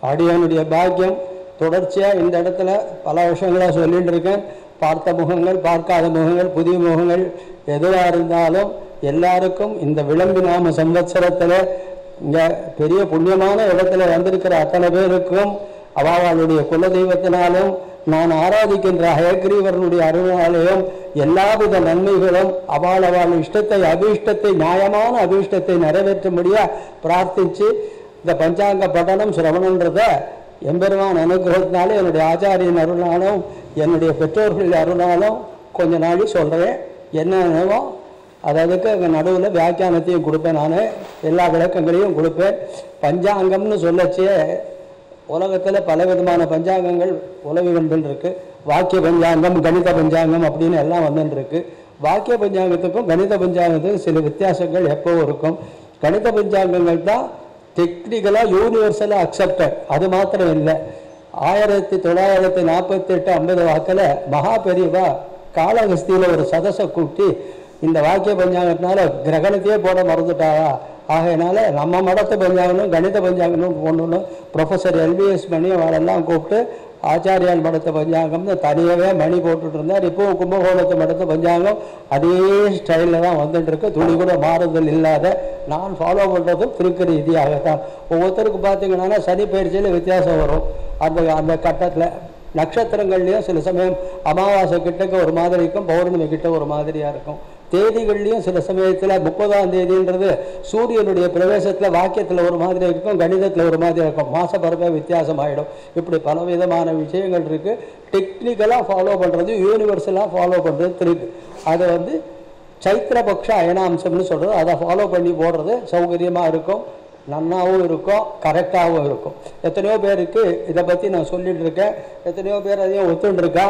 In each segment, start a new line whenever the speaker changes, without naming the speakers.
அடியானுடைய பாக்கியம் தொடர்ச்சியாக இந்த இடத்துல பல வருஷங்களாக சொல்லிட்டு இருக்கேன். பார்த்த முகங்கள், பார்க்காத முகங்கள், புதிய முகங்கள் எதுவாக இருந்தாலும் எல்லாருக்கும் இந்த விளம்பி நாம சம்வத்சரத்தில் இங்கே பெரிய புண்ணியமான இடத்துல வந்திருக்கிற அத்தனை பேருக்கும் அவளுடைய குலதெய்வத்தினாலும் நான் ஆராதிக்கின்ற ஹயக்ரீவரனுடைய அருளாலேயும் எல்லாவித நன்மைகளும் அவள் இஷ்டத்தை அபீஷ்டத்தை நியாயமான அபீஷ்டத்தை நிறைவேற்றும்படியா பிரார்த்திச்சு இந்த பஞ்சாங்க பட்டணம் சிரவணன்றத எம்பெருமான் அனுகிரகத்தினாலும் என்னுடைய ஆச்சாரியின் அருளாலும் என்னுடைய பெற்றோர்களின் அருளாலும் கொஞ்ச நாளி சொல்கிறேன். என்னென்னவோ அதுக்கு அங்கே நடுவில் வியாக்கியானத்தையும் கொடுப்பேன். நான் எல்லா விளக்கங்களையும் கொடுப்பேன். பஞ்சாங்கம்னு சொல்லச்சே உலகத்தில் பல விதமான பஞ்சாங்கங்கள் உலகில் இருக்குது. வாக்கிய பஞ்சாங்கம், கணித பஞ்சாங்கம் அப்படின்னு எல்லாம் வந்துருக்கு. வாக்கிய பஞ்சாங்கத்துக்கும் கணித பஞ்சாங்கத்துக்கும் சில வித்தியாசங்கள் எப்போவும் இருக்கும். கணித பஞ்சாங்கங்கள் தான் டெக்னிக்கலாக யூனிவர்சலாக அக்செப்டட். அது மாத்திரம் இல்லை, 1948-50 வாக்கில் மகா பெரியவா காளஹஸ்தியில் ஒரு சதஸை கூட்டி இந்த வாக்கிய பஞ்சாங்கத்தினால கிரகணத்தையே போட மறந்துட்டாரா, ஆகையினால நம்ம மடத்து பஞ்சாங்கனும் கணித பஞ்சாங்கனும் கொண்டு ப்ரொஃபஸர் எல்விஎஸ் மணி அவளெல்லாம் கூப்பிட்டு ஆச்சாரியால் மடத்த பஞ்சாங்கம்னு தனியாகவே மணி போட்டுட்டு இருந்தார். இப்போவும் கும்பகோணத்து மடத்த பஞ்சாங்கம் அதே ஸ்டைலில் தான் வந்துட்டு இருக்கு. துணி கூட மாறுதல் இல்லாத நான் ஃபாலோ பண்ணுறதும் திருக்க ரீதியாகத்தான். ஒவ்வொருத்தருக்கு பார்த்தீங்கன்னா சனி பயிற்சியில் வித்தியாசம் வரும். அந்த கட்டத்தில் நட்சத்திரங்கள்லேயும் சில சமயம் அமாவாசை கிட்டக்க ஒரு மாதிரி இருக்கும், பௌர்ணமி கிட்ட ஒரு மாதிரியாக இருக்கும். தேதிகள்லையும் சில சமயத்தில் 30ஆம் தேதின்றது சூரியனுடைய பிரவேசத்தில் வாக்கியத்தில் ஒரு மாதிரி இருக்கும், கணிதத்தில் ஒரு மாதிரி இருக்கும், மாசப்பரப்பே வித்தியாசம் ஆகிடும். இப்படி பலவிதமான விஷயங்கள் இருக்குது. டெக்னிக்கலாக ஃபாலோ பண்ணுறது, யூனிவர்சலாக ஃபாலோ பண்ணுறது இருக்குது. அதை சைத்திரபக்ஷ அயனாம்சம்னு சொல்கிறது. அதை ஃபாலோ பண்ணி போடுறது சௌகரியமாக இருக்கும், நன்னாவும் இருக்கும், கரெக்டாகவும் இருக்கும். எத்தனையோ பேருக்கு இதை பற்றி நான் சொல்லிட்டு இருக்கேன். எத்தனையோ பேர் அதையும் ஒத்துட்டு இருக்கா.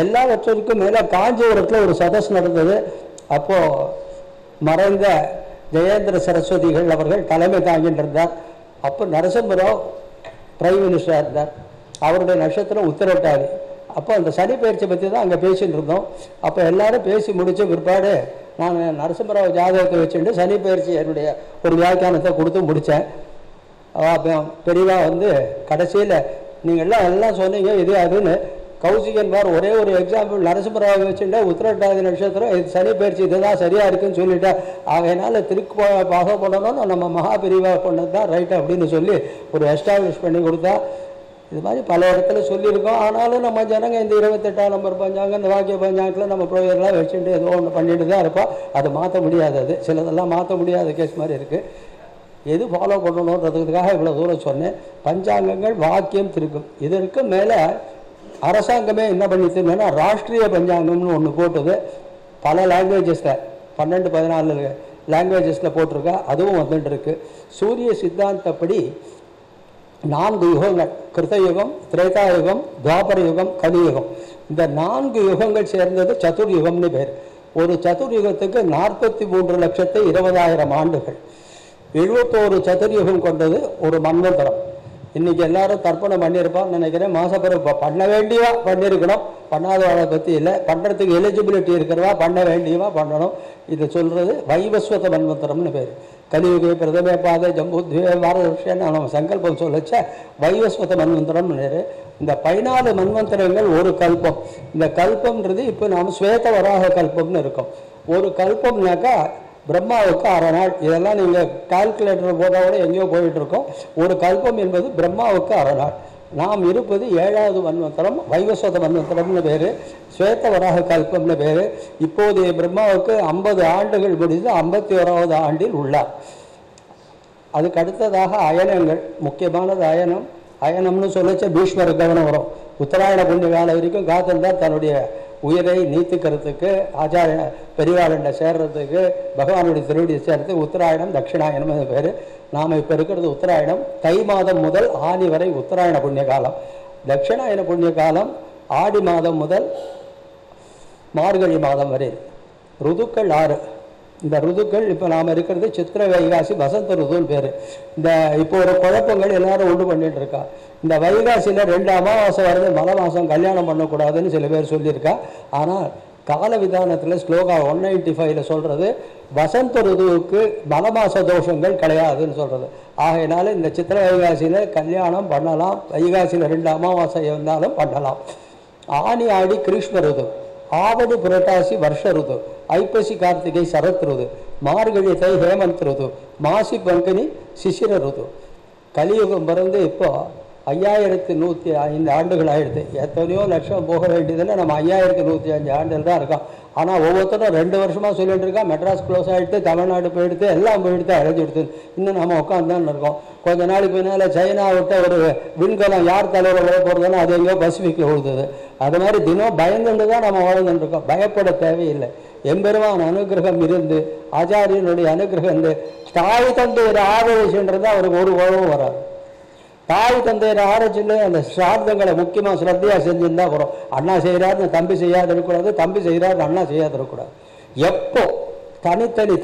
எல்லாவற்றிற்கும் மேலே காஞ்சிபுரத்தில் ஒரு சதஸ் நடந்தது. அப்போது மறைந்த ஜெயேந்திர சரஸ்வதிகள் அவர்கள் தலைமை தாங்கின்றிருந்தார். அப்போ நரசிம்மராவ் பிரைம் மினிஸ்டராக இருந்தார். அவருடைய நட்சத்திரம் உத்திரட்டாதி. அப்போ அந்த சனி பயிற்சி பற்றி தான் அங்கே பேசிகிட்டு இருந்தோம். அப்போ எல்லாரும் பேசி முடித்த பிற்பாடு நான் நரசிம்மராவ் ஜாதகத்தை வச்சுட்டு சனி பயிற்சி என்னுடைய ஒரு வியாக்கியானத்தை கொடுத்து முடித்தேன். பெரியவா கடைசியில் நீங்கள் எல்லாம் சொன்னீங்க இது அதுன்னு. கௌசிகன் பார் ஒரே ஒரு எக்ஸாம்பிள் நரசிம்மராவ் வச்சுட்டா உத்திரட்டாதி நட்சத்திரம் இது சனி பயிற்சி இதுதான் சரியாக இருக்குன்னு சொல்லிட்டேன். ஆகையினால திருக்கு பாக பண்ணணும்னு நம்ம மகா பிரிவாக பண்ணது தான் ரைட்டு அப்படின்னு சொல்லி ஒரு எஸ்டாப்ளிஷ் பண்ணி கொடுத்தா. இது மாதிரி பல இடத்துல சொல்லியிருக்கோம். ஆனாலும் நம்ம ஜனங்க இந்த 28ஆம் நம்பர் பஞ்சாங்கம், இந்த வாக்கிய பஞ்சாங்கத்தில் நம்ம ப்ரோயர்லாம் வச்சுட்டு ஏதோ ஒன்று பண்ணிட்டு தான் இருப்போம். அது மாற்ற முடியாதது, சிலதெல்லாம் மாற்ற முடியாத கேஸ் மாதிரி இருக்குது. எது ஃபாலோ பண்ணணுன்றதுக்காக இவ்வளோ தூரம் சொன்னேன். பஞ்சாங்கங்கள் வாக்கியம் திருக்கும். இதற்கு மேலே அரசாங்கமே என்ன பண்ணிட்டுன்னா ராஷ்ட்ரிய பஞ்சாங்கம்னு ஒன்று போட்டது. பல லாங்குவேஜஸில் 12-14 லாங்குவேஜஸில் போட்டிருக்கா. அதுவும் வந்துட்டு இருக்கு. சூரிய சித்தாந்தப்படி 4 யுகங்கள், கிருத்தயுகம், திரேதாயுகம், துவாபர யுகம், கலியுகம். இந்த 4 யுகங்கள் சேர்ந்தது சதுர்யுகம்னு பேர். ஒரு சதுர்யுகத்துக்கு 43,20,000 ஆண்டுகள். 71 சதுர்யுகம் கொண்டது ஒரு மன்வந்தரம். இன்றைக்கி எல்லாரும் தர்ப்பணம் பண்ணியிருப்பான்னு நினைக்கிறேன். மாசப்பரப்பு பண்ண வேண்டியவா பண்ணியிருக்கணும், பண்ணாதவாளை பற்றி இல்லை. பண்ணுறதுக்கு எலிஜிபிலிட்டி இருக்கிறவா பண்ண வேண்டியவா பண்ணணும். இதை சொல்கிறது வைவஸ்வத மன்வந்தரம்னு பேர். கலியுகே பிரதமே பாதை ஜம்புத்வே வாரதர்ஷன்னு நம்ம சங்கல்பம் சொல்லச்ச வைவஸ்வத மன்வந்தரம் பேர். இந்த 14 மன்வந்தரங்கள் ஒரு கல்பம். இந்த கல்பம்ன்றது இப்போ நாம் ஸ்வேத வராக கல்பம்னு இருக்கோம். ஒரு கல்பம்னாக்கா பிரம்மாவுக்கு 1/2 நாள். இதெல்லாம் நீங்கள் கால்குலேட்டர் போதாவோட எங்கேயோ போயிட்டுருக்கோம். ஒரு கல்பம் என்பது பிரம்மாவுக்கு 1/2 நாள். நாம் இருப்பது 7வது மன்வந்தரம், வைவஸ்வத மன்வந்தரம்னு பேர், ஸ்வேத வராக கல்பம்னு பேர். இப்போதைய பிரம்மாவுக்கு 50 ஆண்டுகள் முடிந்து 51வது ஆண்டில் உள்ளார். அதுக்கு அடுத்ததாக அயனங்கள், முக்கியமானது அயனம். அயனம்னு சொல்லச்ச பீஷ்மர் கவனம் வரும். உத்தராயண புண்ணிய காலம் வரைக்கும் காத்திருந்தார் தன்னுடைய உயிரை நீத்துக்கிறதுக்கு, ஆச்சாரிய பெரிவாளண்ட சேர்றதுக்கு, பகவானுடைய திருவடியை சேர்றதுக்கு. உத்தராயணம் தட்சிணாயனம் பேர். நாம் இப்போ இருக்கிறது உத்தராயணம். தை மாதம் முதல் ஆனி வரை உத்தராயண புண்ணிய காலம். தட்சிணாயன புண்ணிய காலம் ஆடி மாதம் முதல் மார்கழி மாதம் வரை. ருதுக்கள் 6. இந்த ருதுக்கள் இப்போ நாம் இருக்கிறது சித்திரை வைகாசி வசந்த ருதுன்னு பேர். இந்த இப்போ ஒரு குழப்பங்கள் எல்லாரும் உண்டு பண்ணிட்டு இருக்கா. இந்த வைகாசியில் 2 அமாவாசை வருது, மலை மாதம் கல்யாணம் பண்ணக்கூடாதுன்னு சில பேர் சொல்லியிருக்கா. ஆனால் கால விதானத்தில் ஸ்லோகா 195 சொல்கிறது வசந்த ருதுவுக்கு மலமாச தோஷங்கள் கிடையாதுன்னு சொல்கிறது. ஆகையினால இந்த சித்திர வைகாசியில் கல்யாணம் பண்ணலாம். வைகாசியில் 2 அமாவாசை வந்தாலும் பண்ணலாம். ஆனி ஆடி கிரீஷ்ம ருது, ஆவணி புரட்டாசி வருஷ ருது, ஐப்பசி கார்த்திகை சரத் ருது, மார்கழி தை ஹேமந்த் ருது, மாசி பங்குனி சிசிர ருது. கலியுகம் பிறந்து இப்போ 5105 ஆண்டுகள் ஆயிடுது. எத்தனையோ லட்சம் போக வேண்டியதில் நம்ம 5105 ஆண்டுகள் தான் இருக்கோம். ஆனால் ஒவ்வொருத்தரும் 2 வருஷமாக சொல்லிட்டு இருக்கா. மெட்ராஸ் க்ளோஸ் ஆகிடுது, தமிழ்நாடு போயிடுது, எல்லாம் போயிடுது, அழைஞ்சிடுது. இன்னும் நம்ம உட்காந்துதான் இருக்கோம். கொஞ்ச நாளைக்கு பின்னால் சைனா விட்ட ஒரு விண்கலம் யார் தலையில் விழ போகிறதுன்னா அது எங்கேயோ பசிபிக்கில் விழுதுது. அது மாதிரி தினம் பயந்துட்டு தான் நம்ம வாழ்ந்துட்டு இருக்கோம். பயப்பட தேவையில்லை. எம்பெருமான் அனுகிரகம் இருந்து, ஆச்சாரியனுடைய அனுகிரகம் இருந்து, தாய் தந்தை ஆரோக்கியன்றது அவருக்கு ஒரு உழவும் வராது. தாய் தந்தையர் ஆராய்ச்சியில் அந்த சார்த்தங்களை முக்கியமாக ஸ்ரத்தையாக செஞ்சுருந்தா வரும். அண்ணா செய்கிறாருன்னு தம்பி செய்யாது இருக்கக்கூடாது, தம்பி செய்கிறாருன்னு அண்ணா செய்யாது இருக்கக்கூடாது. எப்போ தனித்தனி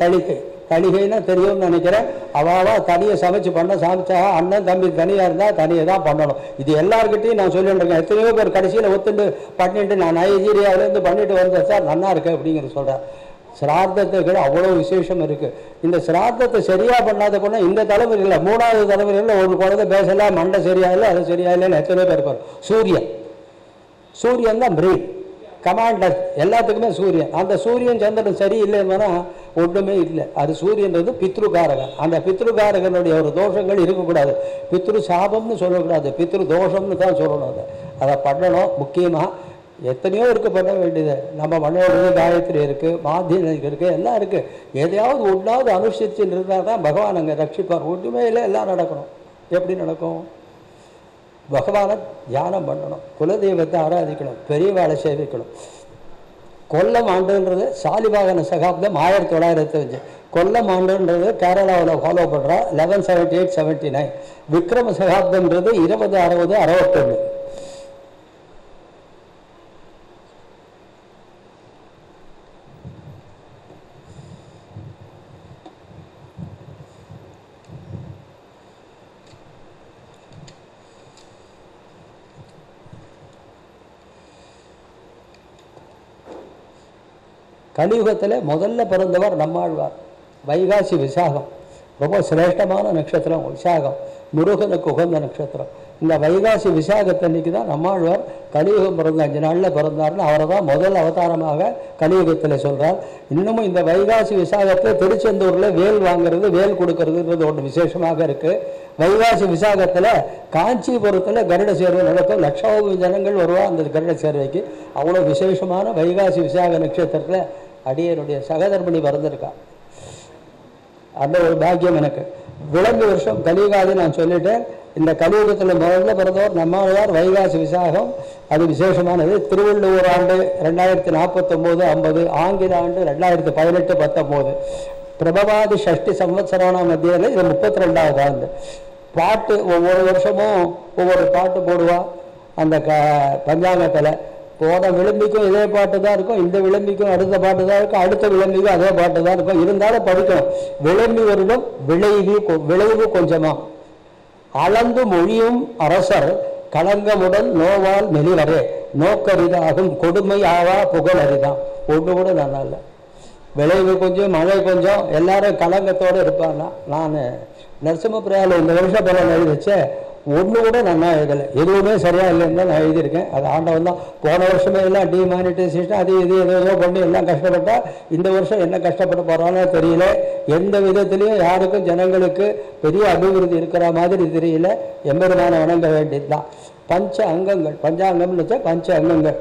தளிகைன்னா தெரியும்னு நினைக்கிறேன். அவாவா தனியை சமைச்சு சமைச்சா அண்ணன் தம்பி தனியாக இருந்தால் தனியை தான் பண்ணணும். இது எல்லாருக்கிட்டையும் நான் சொல்லிட்டு இருக்கேன். எத்தனையோ பேர் கடைசியில் ஒத்துண்டு பண்ணிட்டு நான் நைஜீரியாவிலேருந்து பண்ணிட்டு வந்தேன் சார் நல்லா இருக்கு அப்படிங்கிற சொல்கிறேன். சிரார்த்தத்துக்கு அவ்வளோ விசேஷம் இருக்குது. இந்த சிரார்த்தத்தை சரியாக பண்ணாத போனால் இந்த தலைமுறையில் 3வது தலைமுறையில் ஒரு குழந்தை பேசலாம், மண்டை சரியாயில்லை, அது சரியாயில்லைன்னு எத்தனை பேர் இருப்பார். சூரியன் தான் பிரெயின் கமாண்டர் எல்லாத்துக்குமே சூரியன். அந்த சூரியன் சந்திரன் சரியில்லைன்னா ஒன்றுமே இல்லை. அது சூரியன்றது பித்ருகாரகன். அந்த பித்ருகாரகனுடைய ஒரு தோஷங்கள் இருக்கக்கூடாது. பித்ரு சாபம்னு சொல்லக்கூடாது, பித்ரு தோஷம்னு தான் சொல்லணும். அதை பண்ணணும். முக்கியமாக எத்தனையோ இருக்குது பண்ண வேண்டியது. நம்ம மனோரஞ்சு காயத்ரி இருக்குது, மாத்தியனுக்கு இருக்குது, எல்லாம் இருக்குது. எதையாவது ஒன்றாவது அனுஷ்டிச்சுன்னு இருந்தால் தான் பகவான் அங்கே ரட்சிப்பார். ஒன்றுமே இல்லை, எல்லாம் நடக்கணும். எப்படி நடக்கும்? பகவானை தியானம் பண்ணணும், குலதெய்வத்தை ஆராதிக்கணும், பெரியவாளை சேவிக்கணும். கொல்லம் ஆண்டுன்றது சாலிவாகன சகாப்தம் 1905. கொல்லம் ஆண்டுன்றது கேரளாவில் ஃபாலோ பண்ணுறா 1178-79. விக்ரம சகாப்தம்ன்றது 2060-61. கலியுகத்தில் முதல்ல பிறந்தவர் நம்மாழ்வார். வைகாசி விசாகம் ரொம்ப சிரேஷ்டமான நட்சத்திரம். விசாகம் முருகனுக்கு உகந்த நட்சத்திரம். இந்த வைகாசி விசாகத்தன்னைக்கு தான் நம்மாழ்வார் கலியுகம் பிறந்த 5 நாளில் பிறந்தார்னு அவரை தான் முதல் அவதாரமாக கலியுகத்தில் சொல்கிறார். இன்னமும் இந்த வைகாசி விசாகத்தில் திருச்செந்தூரில் வேல் வாங்கிறது, வேல் கொடுக்கறதுன்றது ஒன்று விசேஷமாக இருக்குது. வைகாசி விசாகத்தில் காஞ்சிபுரத்தில் கருட சேர்வை நடக்கும். லட்சாவது ஜனங்கள் வருவா அந்த கருட சேர்வைக்கு. அவ்வளோ விசேஷமான வைகாசி விசாக நட்சத்திரத்தில் அடியனுடைய சகதர்மணி பிறந்திருக்கா. அந்த ஒரு பாக்கியம் எனக்கு. விலங்கு வருஷம் கலியுகாது நான் சொல்லிட்டேன். இந்த கலியுகத்தில் முதல்ல பிறந்தவர் நம்மாழ்வார். வைகாசி விசாகம் அது விசேஷமானது. திருவள்ளுவர் ஆண்டு 2049-50, ஆங்கில ஆண்டு 2018-19. பிரபவாதி ஷஷ்டி சம்வத்சரான மத்தியில் இது 32வது ஆண்டு. பாட்டு ஒவ்வொரு வருஷமும் ஒவ்வொரு பாட்டு போடுவா அந்த பஞ்சாங்கத்தில். போன விளம்பிக்கும் இதே பாட்டு தான் இருக்கும், இந்த விளம்பிக்கும் அடுத்த பாட்டு தான் இருக்கும், அடுத்த விளம்பிக்கும் அதே பாட்டு தான் இருக்கும். இருந்தாலும் படிக்கணும். விளம்பி வருடம் விளைவு கொஞ்சமா அளந்து மொழியும் அரசர் களங்கமுடன் நோவால் மெலிவரே நோக்கரிதாகும் கொடுமை ஆவா புகழ் அரிதான். ஒன்று கூட நல்லா இல்லை. விளைவு கொஞ்சம் மழை கொஞ்சம் எல்லாரும் கலங்கத்தோடு இருப்பாங்க. நான் நரசிம்மபிரியாவில் இந்த வருஷம் பலன் எழுதிச்சேன். ஒன்று கூட நல்லா எழுதலை, எதுவுமே சரியாக இல்லைன்னு தான் நான் எழுதியிருக்கேன். அது ஆண்டவன் தான். போன வருஷமே எல்லாம் டிமானிட்டைசேஷன் அது இது ஏதோ பண்ணி எல்லாம் கஷ்டப்பட்டா இந்த வருஷம் என்ன கஷ்டப்பட போகிறானோ தெரியல. எந்த விதத்துலேயும் யாருக்கும் ஜனங்களுக்கு பெரிய அபிவிருத்தி இருக்கிற மாதிரி தெரியல. எம்பெருமான வணங்க வேண்டியது தான். பஞ்ச அங்கங்கள் பஞ்சாங்கம்னு வச்சா பஞ்ச அங்கங்கள்.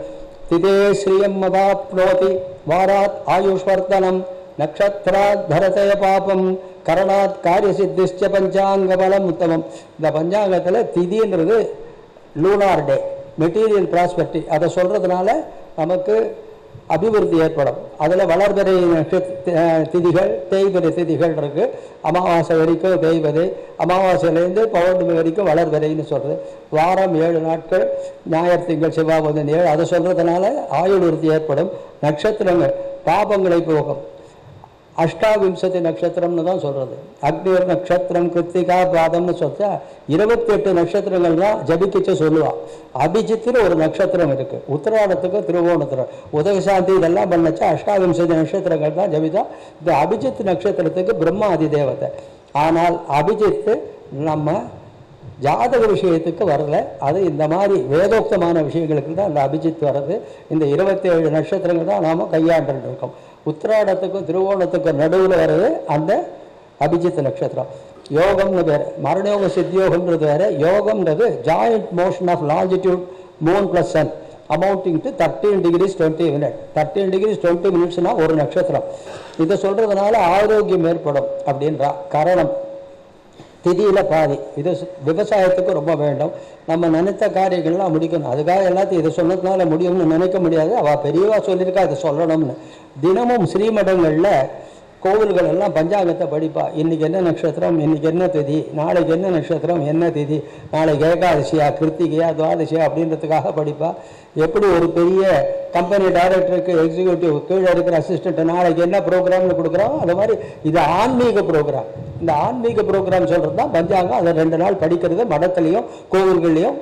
திதே ஸ்ரீயம் மதாப்னோதி வாராத் ஆயுஷ்வர்த்தனம் நக்ஷத்ராத் பரதய பாபம் கரணாத் காரிய சித்திஷ்ட பஞ்சாங்க பலம் உத்தமம். இந்த பஞ்சாங்கத்தில் திதின்றது லூனார் டே, மெட்டீரியல் ப்ராஸ்பெக்டி. அதை சொல்கிறதுனால நமக்கு அபிவிருத்தி ஏற்படும். அதில் வளர்பிறை திதிகள் தேய்பிறை திதிகள் இருக்குது. அமாவாசை வரைக்கும் தேய்பிறை, அமாவாசையிலேருந்து பௌர்ணமி வரைக்கும் வளர்பிறைன்னு சொல்கிறது. வாரம் 7 நாட்கள், ஞாயிறு திங்கள் செவ்வாய் புதன் 7. அதை சொல்கிறதுனால ஆயுள் விருத்தி ஏற்படும். நட்சத்திரங்கள் பாபங்களை போகும். அஷ்டாவிம்சதி நட்சத்திரம்னு தான் சொல்கிறது. அக்னிர் நட்சத்திரம் கிருத்திகா பாதம்னு சொல்லிட்டா 28 நட்சத்திரங்கள் தான் ஜபிக்கிச்சு சொல்லுவாள். அபிஜித்தில் ஒரு நட்சத்திரம் இருக்குது. உத்திராடத்துக்கு திருவோணத்திரம் உதயசாந்தி இதெல்லாம் பண்ணச்சா அஷ்டாவிம்சதி நட்சத்திரங்கள் தான் ஜபிதா. இந்த அபிஜித் நட்சத்திரத்துக்கு பிரம்மா அதி தேவத்தை. ஆனால் அபிஜித்து நம்ம ஜாதக விஷயத்துக்கு வரல. அது இந்த மாதிரி வேதோக்தமான விஷயங்களுக்கு தான் அந்த அபிஜித் வர்றது. இந்த 27 நட்சத்திரங்கள் தான் நாம் கையாண்டு இருக்கோம். உத்திராடத்துக்கும் திருவோணத்துக்கும் நடுவில் வர்றது அந்த அபிஜித் நட்சத்திரம். யோகம்னு வேறு, மரணயோகம் சித்தியோகம்ன்றது வேறு. யோகம்ன்றது joint motion of longitude moon plus sun amounting to 13 degrees 20 minutes. 13 degrees 20 minutesனா ஒரு நட்சத்திரம். இதை சொல்றதுனால ஆரோக்கியம் ஏற்படும் அப்படின்றா. காரணம் திதியில பாதி. இது விவசாயத்துக்கு ரொம்ப வேண்டும். நம்ம நினைத்த காரியங்கள்லாம் முடிக்கணும். அதுக்காக எல்லாத்தையும் இதை சொன்னதுனால முடியும்னு நினைக்க முடியாது. அவள் பெரியவா சொல்லியிருக்கா இதை சொல்லணும்னு. தினமும் ஸ்ரீமடங்களில் கோவில்கள் எல்லாம் பஞ்சாங்கத்தை படிப்பா. இன்னைக்கு என்ன நட்சத்திரம், இன்னைக்கு என்ன திதி, நாளைக்கு என்ன நட்சத்திரம் என்ன திதி, நாளைக்கு ஏகாதசியா கிருத்திகையா துவாதசியா அப்படின்றதுக்காக படிப்பா. எப்படி ஒரு பெரிய கம்பெனி டைரக்டருக்கு எக்ஸிக்யூட்டிவ் கீழே இருக்கிற அசிஸ்டன்ட் நாளைக்கு என்ன ப்ரோக்ராம்னு கொடுக்குறோம், அது மாதிரி இது ஆன்மீக ப்ரோக்ராம். இந்த ஆன்மீக ப்ரோக்ராம் சொல்கிறது தான் பஞ்சாங்கம். அதை 2 நாள் படிக்கிறது மடத்துலையும் கோவில்கள்லையும்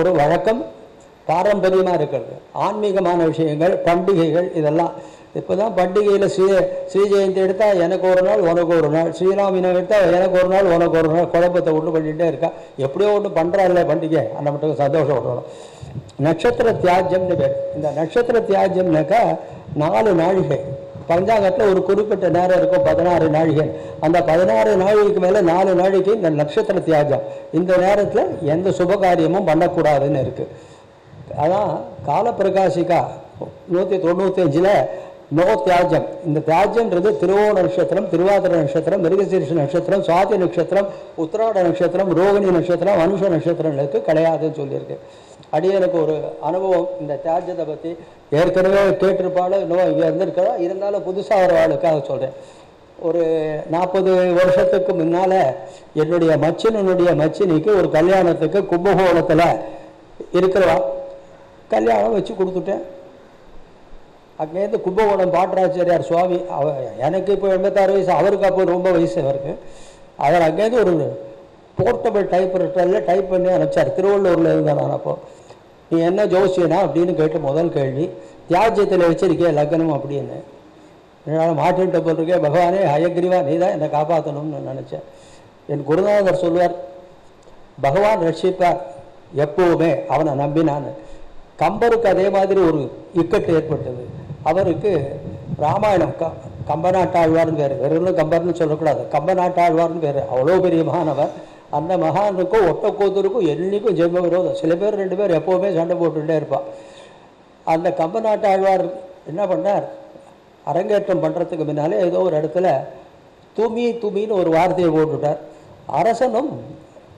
ஒரு வழக்கம் பாரம்பரியமாக இருக்கிறது. ஆன்மீகமான விஷயங்கள் பண்டிகைகள் இதெல்லாம் இப்போ தான் பண்டிகையில் ஸ்ரீ ஜெயந்தி எடுத்தால் எனக்கு ஒரு நாள் உனக்கு ஒரு நாள், ஸ்ரீராமினை எடுத்தால் எனக்கு ஒரு நாள் உனக்கு ஒரு நாள், குழப்பத்தை ஒன்று பண்ணிகிட்டே இருக்கா. எப்படியோ ஒன்று பண்ணுறா இல்லை பண்டிகை, அந்த மட்டும் சந்தோஷம் விடணும். நட்சத்திர தியாஜ்யம்னு பேர். இந்த நட்சத்திர தியாஜ்யம்னாக்கா 4 நாழிகை. பஞ்சாங்கத்தில் ஒரு குறிப்பிட்ட நேரம் இருக்கும், 16 நாழிகை. அந்த 16 நாழிகைக்கு மேலே 4 நாழிகை இந்த நட்சத்திர தியாஜம். இந்த நேரத்தில் எந்த சுபகாரியமும் பண்ணக்கூடாதுன்னு இருக்குது. அதான் காலப்பிரகாசிகா 195 நோ தியாஜம். இந்த தியாஜம்ன்றது திருவோண நட்சத்திரம், திருவாதிரை நட்சத்திரம், மிருகசீரிஷ நட்சத்திரம், சுவாதி நட்சத்திரம், உத்திராட நட்சத்திரம், ரோகிணி நட்சத்திரம், அனுஷ நட்சத்திரங்களுக்கு கிடையாதுன்னு சொல்லியிருக்கு. அடியனுக்கு ஒரு அனுபவம் இந்த தியாஜத்தை பற்றி ஏற்கனவே கேட்டிருப்பாலும் இன்னும் இங்கே இருந்திருக்கிறா. இருந்தாலும் புதுசாக ஒரு ஆளுக்காக சொல்கிறேன். ஒரு 40 வருஷத்துக்கு முன்னால் என்னுடைய மச்சினிக்கு ஒரு கல்யாணத்துக்கு கும்பகோணத்தில் இருக்கிறவா கல்யாணம் வச்சு கொடுத்துட்டேன். அங்கேருந்து கும்பகோணம் பாட்டராச்சாரியார் சுவாமி, எனக்கு இப்போ 86 வயசு, அவருக்கு அப்போ ரொம்ப வயசு அவருக்கு. அவர் அங்கேருந்து ஒரு போர்ட்டபிள் டைப்ரைட்டரில் டைப் பண்ணி அனுப்பிச்சார். திருவள்ளூரில் இருந்தேன் நான். அப்போ நீ என்ன ஜோசியனா அப்படின்னு கேட்டு முதல் கேள்வி, தியாஜ்யத்தில் வச்சிருக்கே லக்னம் அப்படின்னு. என்னால் மாட்டின்ட்ட போட்டிருக்கேன். பகவானே ஹயக்ரீவா நீ தான் என்னை காப்பாற்றணும்னு நினச்சேன். என் குருநாதர் சொல்வார், பகவான் ரட்சிப்பார் எப்போவுமே, அவனை நம்பினான்னு. கம்பருக்கு அதே மாதிரி ஒரு இக்கட்டு ஏற்பட்டது. அவருக்கு ராமாயணம் கம்பநாட்டாழ்வார்னு பேர், வெறும் கம்பர்னு சொல்லக்கூடாது, கம்பநாட்டாழ்வார்னு பேர். அவ்வளோ பெரிய மகானவர். அந்த மகானுக்கும் ஒட்டக்கூத்தருக்கும் என்னைக்கும் ஜென்ம விரோதம். சில பேர் 2 பேர் எப்போவுமே சண்டை போட்டுகிட்டே இருப்பான். அந்த கம்பநாட்டாழ்வார் என்ன பண்ணார், அரங்கேற்றம் பண்ணுறதுக்கு முன்னாலே ஏதோ ஒரு இடத்துல துமின்னு ஒரு வார்த்தையை போட்டுட்டார். அரசனும்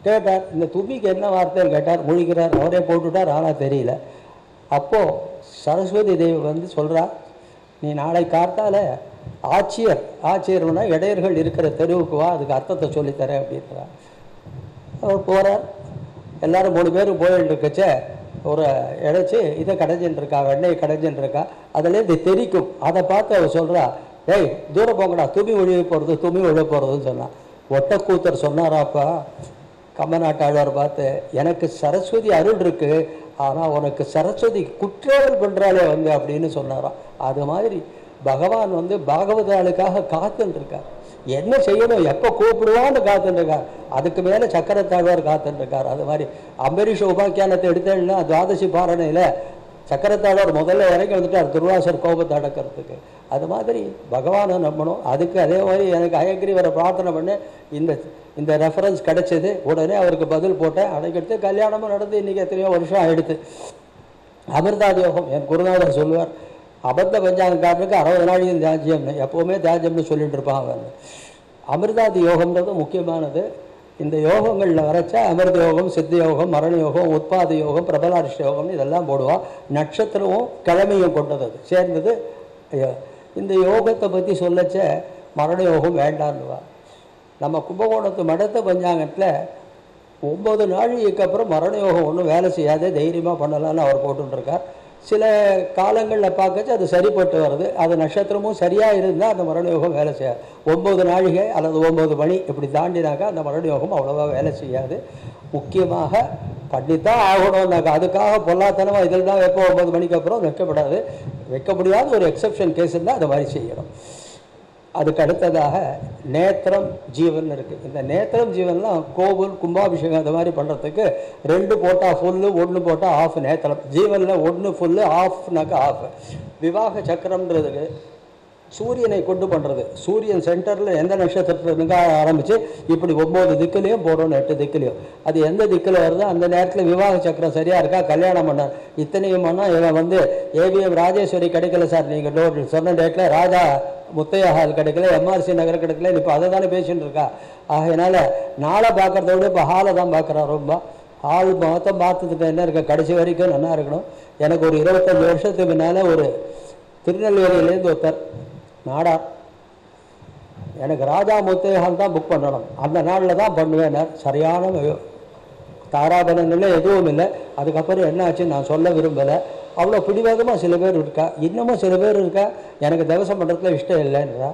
கேட்டார், இந்த துமிக்கு என்ன வார்த்தைன்னு கேட்டார். முழிக்கிறார், அவரே போட்டுட்டார், ஆனால் தெரியல. அப்போது சரஸ்வதி தேவி வந்து சொல்கிறா, நீ நாளை காத்தால ஆட்சியர்னா இடையர்கள் இருக்கிற தெருவுக்கு வா, அதுக்கு அர்த்தத்தை சொல்லித்தரேன் அப்படின்றா. அவர் போகிறார். எல்லோரும் 3 பேரும் போயிட்டு இருக்கச்ச ஒரு இடைச்சி இதை கடைஞ்சின்னு இருக்கா, வெண்ணெய் கடைஞ்சின்னு இருக்கா, அதுலேருந்து தெரிக்கும். அதை பார்த்து அவர் சொல்கிறா, ஏய் தூரம் போங்கடா, துமி ஒழிய போகிறதுன்னு சொன்னான். ஒட்டக்கூத்தர் சொன்னாராப்பா கம்பநாட்டாழ்வார் பார்த்து, எனக்கு சரஸ்வதி அருள் இருக்குது, ஆனால் உனக்கு சரஸ்வதி குற்றேவல் பண்ணுறாலே வந்து அப்படின்னு சொன்னாராம். அது மாதிரி பகவான் வந்து பாகவதாளுக்காக காத்துருக்கார். என்ன செய்யணும், எப்போ கூப்பிடுவான்னு காத்துருக்கார். அதுக்கு மேலே சக்கரத்தாழ்வார் காத்துருக்கார். அது மாதிரி அம்பரீஷ உபாக்கியானத்தை எடுத்தேன்னா துவாதசி பாரணையில் சக்கரத்தாழ்வார் முதல்ல இறங்கி வந்துட்டார் துர்வாசர் கோபத்தை அடக்கிறதுக்கு. அது மாதிரி பகவானை நம்பணும். அதுக்கு அதே மாதிரி எனக்கு ஹயக்ரீவரை பிரார்த்தனை பண்ண இந்த ரெஃபரன்ஸ் கிடைச்சது. உடனே அவருக்கு பதில் போட்டேன். அடைக்கடுத்து கல்யாணமும் நடந்து இன்றைக்கி எத்தனையோ வருஷம் ஆகிடுது. அமிர்தாதி யோகம் என் குருநாதர் சொல்லுவார், அபத்த பஞ்சாங்கக்காரனுக்கு 60 நாளையும் தியாஜ்யம்னு, எப்போவுமே தியாஜ்யம்னு சொல்லிட்டு இருப்பான் அவன். அமிர்தாதி யோகம்ன்றது முக்கியமானது. இந்த யோகங்களில் வரைச்சா அமிர்த யோகம், சித்த யோகம், மரண யோகம், உத்பாத யோகம், பிரபலாரிஷ்ட யோகம்னு இதெல்லாம் போடுவான். நட்சத்திரமும் கிழமையும் கொண்டது சேர்ந்தது. இந்த யோகத்தை பற்றி சொல்லச்ச மரண யோகம் வேண்டான்னுவா. நம்ம கும்பகோணத்து மடத்த பஞ்சாங்கத்தில் 9 நாளைக்கு அப்புறம் மரண யோகம் ஒன்றும் வேலை செய்யாத, தைரியமாக பண்ணலான்னு அவர் போட்டுருக்கார். சில காலங்களில் பார்க்கச்சு அது சரிப்பட்டு வருது. அது நட்சத்திரமும் சரியாக இருந்தால் அந்த மரண யோகம் வேலை செய்யாது. 9 நாழிகை அல்லது 9 மணி இப்படி தாண்டினாக்கா அந்த மரண யோகம் அவ்வளோவா வேலை செய்யாது. முக்கியமாக பண்ணித்தான் ஆகணும்னாக்கா அதுக்காக பொல்லாத்தனமாக இதில் தான் எப்போ 9 மணிக்கு அப்புறம் வைக்கப்படாது. வைக்க முடியாத ஒரு எக்ஸப்ஷன் கேஸ் இருந்தால் அதை மாதிரி செய்யணும். அதுக்கு அடுத்ததாக நேத்திரம் ஜீவன் இருக்குது. இந்த நேத்திரம் ஜீவன்லாம் கோவில் கும்பாபிஷேகம் அந்த மாதிரி பண்ணுறதுக்கு 2 போட்டால் ஃபுல்லு, 1 போட்டால் ஆஃப். நேத்திரம் ஜீவனில் 1 ஃபுல்லு, ஆஃப்னாக்கா ஆஃப். விவாக சக்கரம்ன்றதுக்கு சூரியனை கொண்டு பண்ணுறது. சூரியன் சென்டரில் எந்த நட்சத்திரத்துக்கு ஆரம்பித்து இப்படி 9 திக்குலேயும் போடணும், 8 திக்குலேயும். அது எந்த திக்கில் வருதோ அந்த நேரத்தில் விவாக சக்கரம் சரியாக இருக்கா, கல்யாணம் பண்ண இத்தனையும் பண்ணால் இவன் வந்து ஏவிஎம் ராஜேஸ்வரி கிடைக்கல சார், நீங்கள் சொன்ன டேட்டில் ராஜா முத்தையா ஹால் கிடைக்கல, எம்ஆர்சி நகர் கிடைக்கல, இப்போ அதை தானே பேசின்னு இருக்கா. ஆகையினால நாளை பார்க்குறத விட இப்போ ஹாலை தான் பார்க்குறான். ரொம்ப ஹால் மொத்தம் பார்த்ததுக்கு என்ன இருக்க, கடைசி வரைக்கும் நல்லா இருக்கணும். எனக்கு ஒரு 25 வருஷத்துக்கு முன்னால் ஒரு திருநெல்வேலியிலேருந்து ஒருத்தர் நாடார், எனக்கு ராஜா முத்தையா ஹால் தான் புக் பண்ணணும், அந்த நாளில் தான் பண்ணுவேன். சரியான தாராபலங்களே எதுவும் இல்லை. அதுக்கப்புறம் என்ன ஆச்சுன்னு நான் சொல்ல விரும்பலை. அவ்வளோ பிடிவாதமாக சில பேர் இருக்கா, இன்னமும் சில பேர் இருக்கா. எனக்கு தவசம் பண்ணுறதுல இஷ்டம் இல்லைன்றா.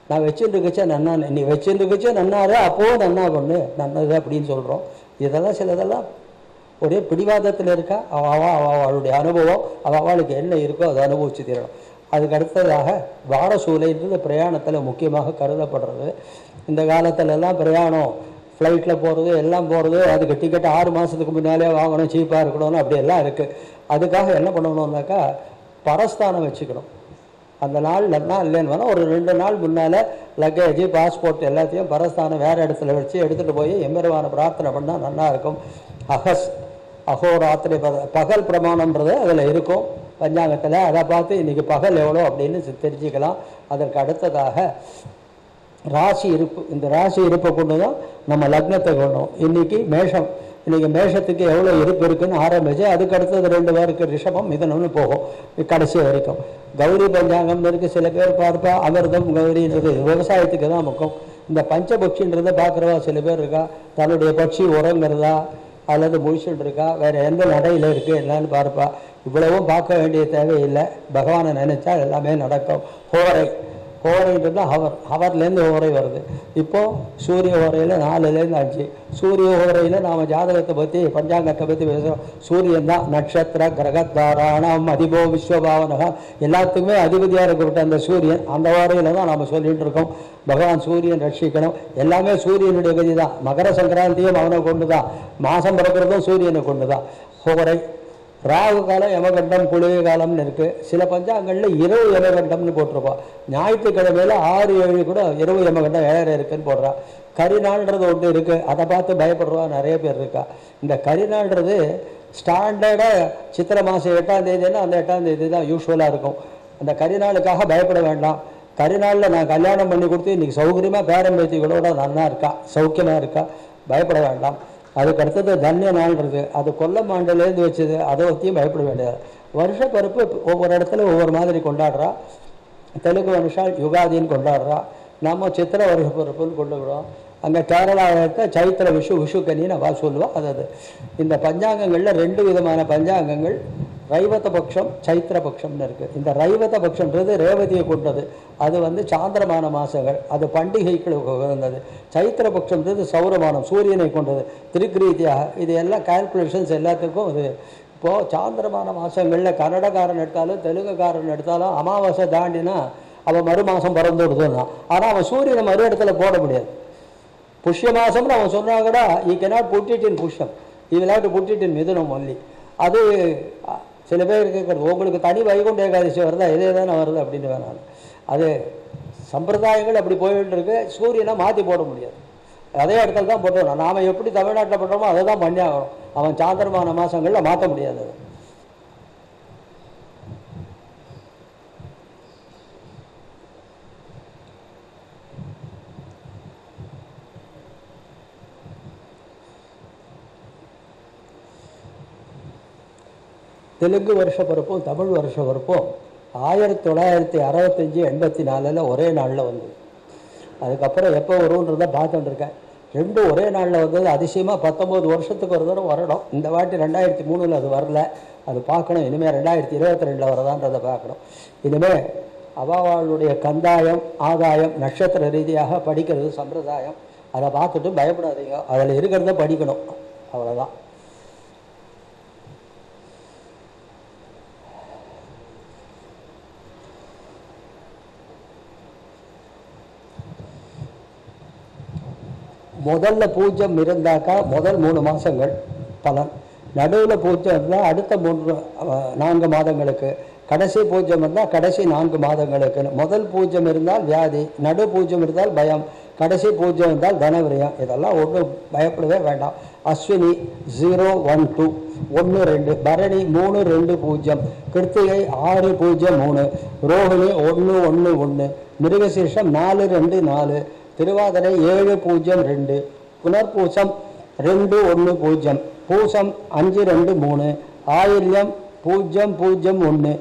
நான் வச்சுருக்கச்சே நன்னா, நீ வச்சுருக்கச்சே நன்னாரு, அப்போவும் நன்னா பண்ணு, நன்னது அப்படின்னு சொல்கிறோம். இதெல்லாம் சிலதெல்லாம் ஒரே பிடிவாதத்தில் இருக்கா. அவளுடைய அனுபவம், அவளுக்கு என்ன இருக்கோ அதை அனுபவிச்சு தீரணும். அதுக்கு அடுத்ததாக வாரசூலைன்றது பிரயாணத்தில் முக்கியமாக கருதப்படுறது. இந்த காலத்திலெல்லாம் பிரயாணம் ஃப்ளைட்டில் போகிறது எல்லாம் போகிறது, அதுக்கு டிக்கெட் 6 மாதத்துக்கு முன்னாலே வாங்கணும், சீப்பாக இருக்கணும்னு அப்படியெல்லாம் இருக்குது. அதுக்காக என்ன பண்ணணும்னாக்கா பரஸ்தானம் வச்சுக்கணும். அந்த நாள் நல்லா இல்லைன்னு வேணால் ஒரு 2 நாள் முன்னால் லக்கேஜ் பாஸ்போர்ட் எல்லாத்தையும் பரஸ்தானம் வேறு இடத்துல வச்சு எடுத்துகிட்டு போய் எம்பெருமான பிரார்த்தனை பண்ணால் நல்லா இருக்கும். அகோராத்திரி பகல் பிரமாணம்ன்றது அதில் இருக்கும் பஞ்சாங்கத்தில். அதை பார்த்து இன்றைக்கி பகல் எவ்வளோ அப்படின்னு தெரிஞ்சுக்கலாம். அதற்கு அடுத்ததாக ராசி இருப்பு. இந்த ராசி இருப்பை கொண்டு தான் நம்ம லக்னத்தை கொண்டோம். இன்றைக்கி மேஷம், இன்றைக்கி மேஷத்துக்கு எவ்வளோ இருப்பு இருக்குன்னு ஆரம்பித்து அதுக்கு அடுத்தது 2 பேருக்கு ரிஷபம் மிதனம்னு போகும் கடைசி வரைக்கும். கௌரி பஞ்சாங்கம் இருக்குது. சில பேர் பார்ப்பா அமிர்தம் கௌரின்றது விவசாயத்துக்கு தான் முக்கியம். இந்த பஞ்சபக்ஷின்றதை பார்க்குறவா சில பேர் இருக்கா, தன்னுடைய பட்சி உரங்கிறதா அல்லது முழிச்சுட்டு இருக்கா, வேறு எந்த நடையில் இருக்குது என்னன்னு பார்ப்பா. இவ்வளவும் பார்க்க வேண்டிய தேவையில்லை. பகவானை நினைச்சா எல்லாமே நடக்கும். ஹோரை, ஹோரைன்றது ஹவர்லேருந்து ஹோரை வருது. இப்போது சூரிய ஹோரையில் 4லேருந்து 5. சூரிய ஹோரையில் நாம் ஜாதகத்தை பற்றி பஞ்சாங்கத்தை பற்றி பேசுகிறோம். சூரியன் தான் நட்சத்திர கிரகத்தாராணம் அதிபோ விஸ்வபாவனகா எல்லாத்துக்குமே அதிபதியாக இருக்கக்கூடிய அந்த சூரியன், அந்த ஹோரையில் தான் நாம் சொல்லிகிட்டு இருக்கோம். பகவான் சூரியன் ரட்சிக்கணும். எல்லாமே சூரியனுடைய கதி தான். மகர சங்கராந்தியும் அவனை கொண்டு தான், மாதம் பிறக்கிறதும் சூரியனை கொண்டு தான். ஹோரை ராகு காலம் யமகண்டம் குளிகை காலம்னு இருக்குது. சில பஞ்சாங்கங்களில் இரவு யமகண்டம்னு போட்டிருப்போம். ஞாயிற்றுக்கிழமையில் 6, 7 கூட இரவு யமகண்டம் 7 இருக்குன்னு போடுறான். கரிநாள்ன்றது ஒன்று இருக்குது, அதை பார்த்து பயப்படுறவா நிறைய பேர் இருக்கா. இந்த கரிநாள்ன்றது ஸ்டாண்டர்டாக சித்திரை மாதம் 8ஆம் தேதினா அந்த 8ஆம் தேதி தான் யூஸ்வலாக இருக்கும். அந்த கரிநாளுக்காக பயப்பட வேண்டாம். கரிநாளில் நான் கல்யாணம் பண்ணி கொடுத்து இன்றைக்கி சௌகரியமாக பேரம்பேத்திகளோட நல்லா இருக்கா, சௌக்கியமாக இருக்கா, பயப்பட வேண்டாம். அதுக்கு அடுத்தது தன்ய நாள்ன்றது, அது கொல்லம் ஆண்டுலேருந்து வச்சது, அதை பற்றியும் பயப்பட வேண்டியது. வருஷ பருப்பு ஒவ்வொரு இடத்துல ஒவ்வொரு மாதிரி கொண்டாடுறா. தெலுங்கு வருஷம் யுகாதின்னு கொண்டாடுறா, நம்ம சித்திரை வருஷ பருப்புன்னு கொண்டுவிடுறோம். அங்கே கேரளாவுக்கு சைத்திர விஷுக்கனின்னு அவள் சொல்லுவாள். அது இந்த பஞ்சாங்கங்களில் 2 விதமான பஞ்சாங்கங்கள், ரைவத பட்சம் சைத்திர பட்சம்னு இருக்குது. இந்த ரைவத பட்சம்ன்றது ரேவதியை கொண்டது, அது வந்து சாந்திரமான மாதங்கள், அது பண்டிகைகளுக்கு உகந்தது. சைத்திர பட்சம்ன்றது சௌரமானம் சூரியனை கொண்டது திருக்கிரீதியாக. இது எல்லாம் கால்குலேஷன்ஸ் எல்லாத்துக்கும் இது. இப்போது சாந்திரமான மாதங்களில் கன்னடக்காரன் எடுத்தாலும் தெலுங்குக்காரன் எடுத்தாலும் அமாவாசை தாண்டினா அவன் மறு மாதம் பிறந்து விடுதுன்னா, ஆனால் அவன் சூரியனை மறு இடத்துல போட முடியாது. புஷ்ய மாதம்னு அவன் சொன்னா கூட he cannot put it in Pushyam, he will have to put it in Mithunam only. அது சில பேர் கேட்குறது, உங்களுக்கு தனி வைகுண்ட ஏகாதசி வருதா, எதே தானே வருது அப்படின்னு வேணாம். அது சம்பிரதாயங்கள் அப்படி போயிட்டு இருக்கு. சூரியனை மாற்றி போட முடியாது, அதே இடத்துல தான் போட்டுருவோம். நாம் எப்படி தமிழ்நாட்டில் பண்ணுறோமோ அதை தான் பண்ணி ஆகணும். அவன் சாந்திரமான மாதங்களில் மாற்ற முடியாது. தெலுங்கு வருஷ பிறப்பும் தமிழ் வருஷ பிறப்பும் 1965, 84 ஒரே நாளில் வந்தது. அதுக்கப்புறம் எப்போ வரும்ன்றதை பார்த்துட்டு இருக்கேன். 2 ஒரே நாளில் வந்தது அதிசயமாக. 19 வருஷத்துக்கு ஒரு தடவை வரணும். இந்த வாட்டி 2003 அது வரல, அது பார்க்கணும். இனிமேல் 2022 வரதான்றதை பார்க்கணும். இனிமேல் அவளுடைய கந்தாயம் ஆதாயம் நட்சத்திர ரீதியாக படிக்கிறது சம்பிரதாயம். அதை பார்த்துட்டு பயப்படாதீங்க, அதில் இருக்கிறத படிக்கணும், அவ்வளோதான். முதல்ல பூஜ்யம் இருந்தாக்கா முதல் 3 மாதங்கள் பலன், நடுவில் பூஜ்யம் இருந்தால் அடுத்த 4 மாதங்களுக்கு, கடைசி பூஜ்யம் இருந்தால் கடைசி 4 மாதங்களுக்கு. முதல் பூஜ்யம் இருந்தால் வியாதி, நடு பூஜ்யம் இருந்தால் பயம், கடைசி பூஜ்யம் இருந்தால் தனவிரயம். இதெல்லாம் ஒன்றும் பயப்படவே வேண்டாம். அஸ்வினி 012 12, பரணி 320, கிருத்திகை 603, ரோஹிணி 111, மிருகசீர்ஷம் 424, திருவாதிரை 702, புனர்பூசம் 210, பூசம் 523, ஆயில்யம் 001,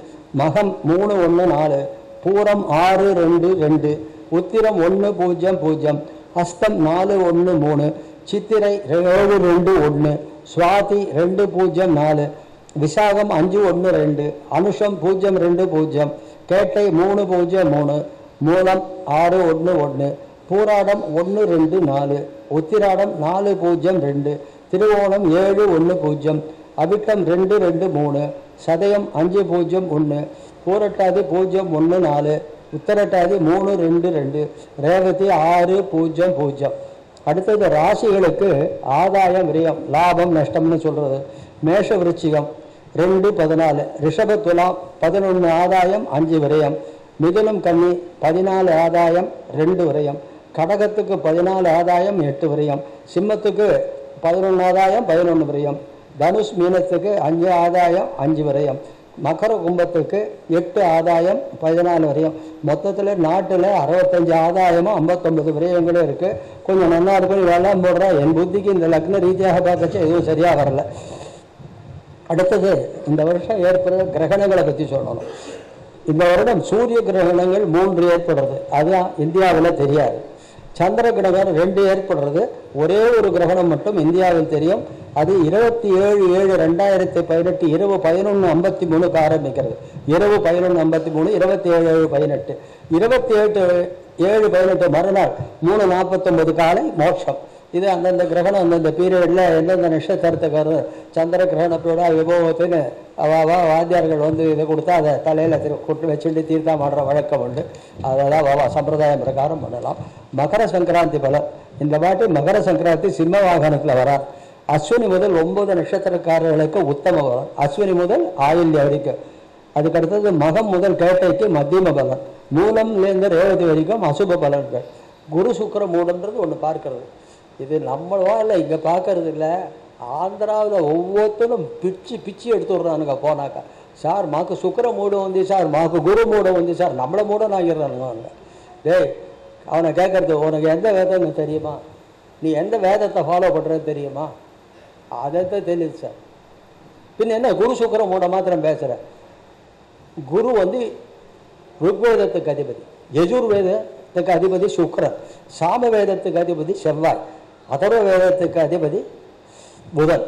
மகம் 314, பூரம் 622, உத்திரம் 100, ஹஸ்தம் 413, சித்திரை 721, சுவாதி 204, விசாகம் 512, அனுஷம் 020, கேட்டை 303, மூலம் 611, பூராடம் 124, உத்திராடம் 402, திருவோணம் 710, அவிட்டம் 223, சதயம் 501, பூரட்டாதி 014, உத்தரட்டாதி 322, ரேவதி 600. அடுத்தது ராசிகளுக்கு ஆதாயம் விரயம் லாபம் நஷ்டம்னு சொல்றது. மேஷ விருச்சிகம் 214, ரிஷப துலாம் 11 ஆதாயம் 5 விரயம், மிதுனம் கன்னி 14 ஆதாயம் 2 விரயம், கடகத்துக்கு 14 ஆதாயம் 8 விரயம், சிம்மத்துக்கு 11 ஆதாயம் 11 விரயம், தனுஷ் மீனத்துக்கு 5 ஆதாயம் 5 விரயம், மகர கும்பத்துக்கு 8 ஆதாயம் 14 விரயம். மொத்தத்தில் நாட்டில் 65 ஆதாயமும் 59 விரயங்களும் இருக்குது. கொஞ்சம் நல்லா இருக்கும். இதெல்லாம் போடுறா என் புத்திக்கு இந்த லக்ன ரீதியாக பார்க்கச்சு எதுவும் சரியாக வரல. அடுத்தது இந்த வருஷம் ஏற்படுற கிரகணங்களை பற்றி சொல்லணும். இந்த வருடம் சூரிய கிரகணங்கள் 3 ஏற்படுறது, அதுதான் இந்தியாவில் தெரியாது. சந்திர கிரகணம் 2 ஏற்படுறது, ஒரே ஒரு கிரகணம் மட்டும் இந்தியாவில் தெரியும். அது 27/7/2018 இரவு 11:53 ஆரம்பிக்கிறது. இரவு 11:53, 27/7/18, 28/7/18 மறுநாள் 3:49 காலை மோட்சம். இது அந்தந்த கிரகணம் அந்தந்த பீரியடில் எந்தெந்த நட்சத்திரத்துக்கு சந்திர கிரகணத்தோட விபவத்துன்னு வாத்தியார்கள் இதை கொடுத்தா அதை தலையில் கொட்டு வச்சுட்டு தீர்த்தம் ஆடுற வழக்கம் உண்டு. அதெல்லாம் சம்பிரதாயம் பிரகாரம் பண்ணலாம். மகர சங்கராந்தி பலம் இந்த பாட்டு மகர சங்கராந்தி சிம்ம வாகனத்தில் வரார். அஸ்வினி முதல் 9 நட்சத்திரக்காரர்களுக்கு உத்தம பலம், அஸ்வினி முதல் ஆயில்ய வரைக்கும். அதுக்கடுத்தது மகம் முதல் கேட்டைக்கு மத்தியம பலன், மூலம்லேருந்து ரேவதி வரைக்கும் அசுப பலன்கள். குரு சுக்கிர மூடன்றது ஒன்று பார்க்கறது. இது நம்மளவா இல்லை, இங்கே பார்க்கறது இல்லை. ஆந்திராவில் ஒவ்வொருத்தரும் பிச்சு எடுத்து விட்றானுங்க. போனாக்கா சார் மாக்கு சுக்கிர மூடு வந்து சார், மாக்கு குரு மூட வந்து சார், நம்மளை மூட நாங்கிறானுங்க. டேய் அவனை கேட்கறது, உனக்கு எந்த வேதம்னு தெரியுமா, நீ எந்த வேதத்தை ஃபாலோ பண்ணுறது தெரியுமா, அதைத்தான் தெரியுது சார். பின்ன என்ன குரு சுக்கிர மூட மாத்திரம் பேசுகிற. குரு ருக்வேதத்துக்கு அதிபதி, யஜுர்வேதத்துக்கு அதிபதி சுக்கிரன், சாம வேதத்துக்கு அதிபதி செவ்வாய், அதர்வ வேதத்துக்கு அதிபதி புதன்.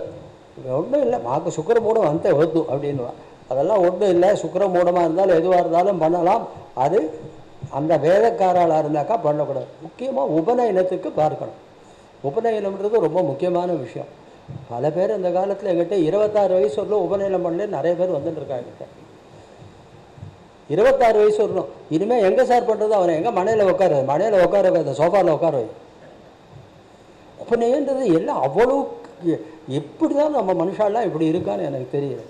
ஒன்றும் இல்லை, மாக்கு சுக்கிர மூடம் ஒத்து அப்படின்வா. அதெல்லாம் ஒன்றும் இல்லை. சுக்கிர மூடமாக இருந்தாலும் எதுவாக இருந்தாலும் பண்ணலாம். அது அந்த வேதக்காராளாக இருந்தாக்கா பண்ணக்கூடாது. முக்கியமாக உபநயனத்துக்கு பார்க்கணும். உபநயனம்ன்றது ரொம்ப முக்கியமான விஷயம். பல பேர் இந்த காலத்தில் எங்கிட்ட 26 வயசு வரலும் உபநயனம் பண்ணல நிறைய பேர் வந்துட்டு இருக்காங்க. 26 வயசு வரணும். இனிமேல் எங்கே சார் பண்ணுறது, அவனை எங்கே மனையில் உட்கார வைக்காத, சோஃபாவில் உட்கார வை. உபநயன்றது எல்லாம் அவ்வளோ எப்படி தான் நம்ம மனுஷாலாம் இப்படி இருக்கான்னு எனக்கு தெரியல.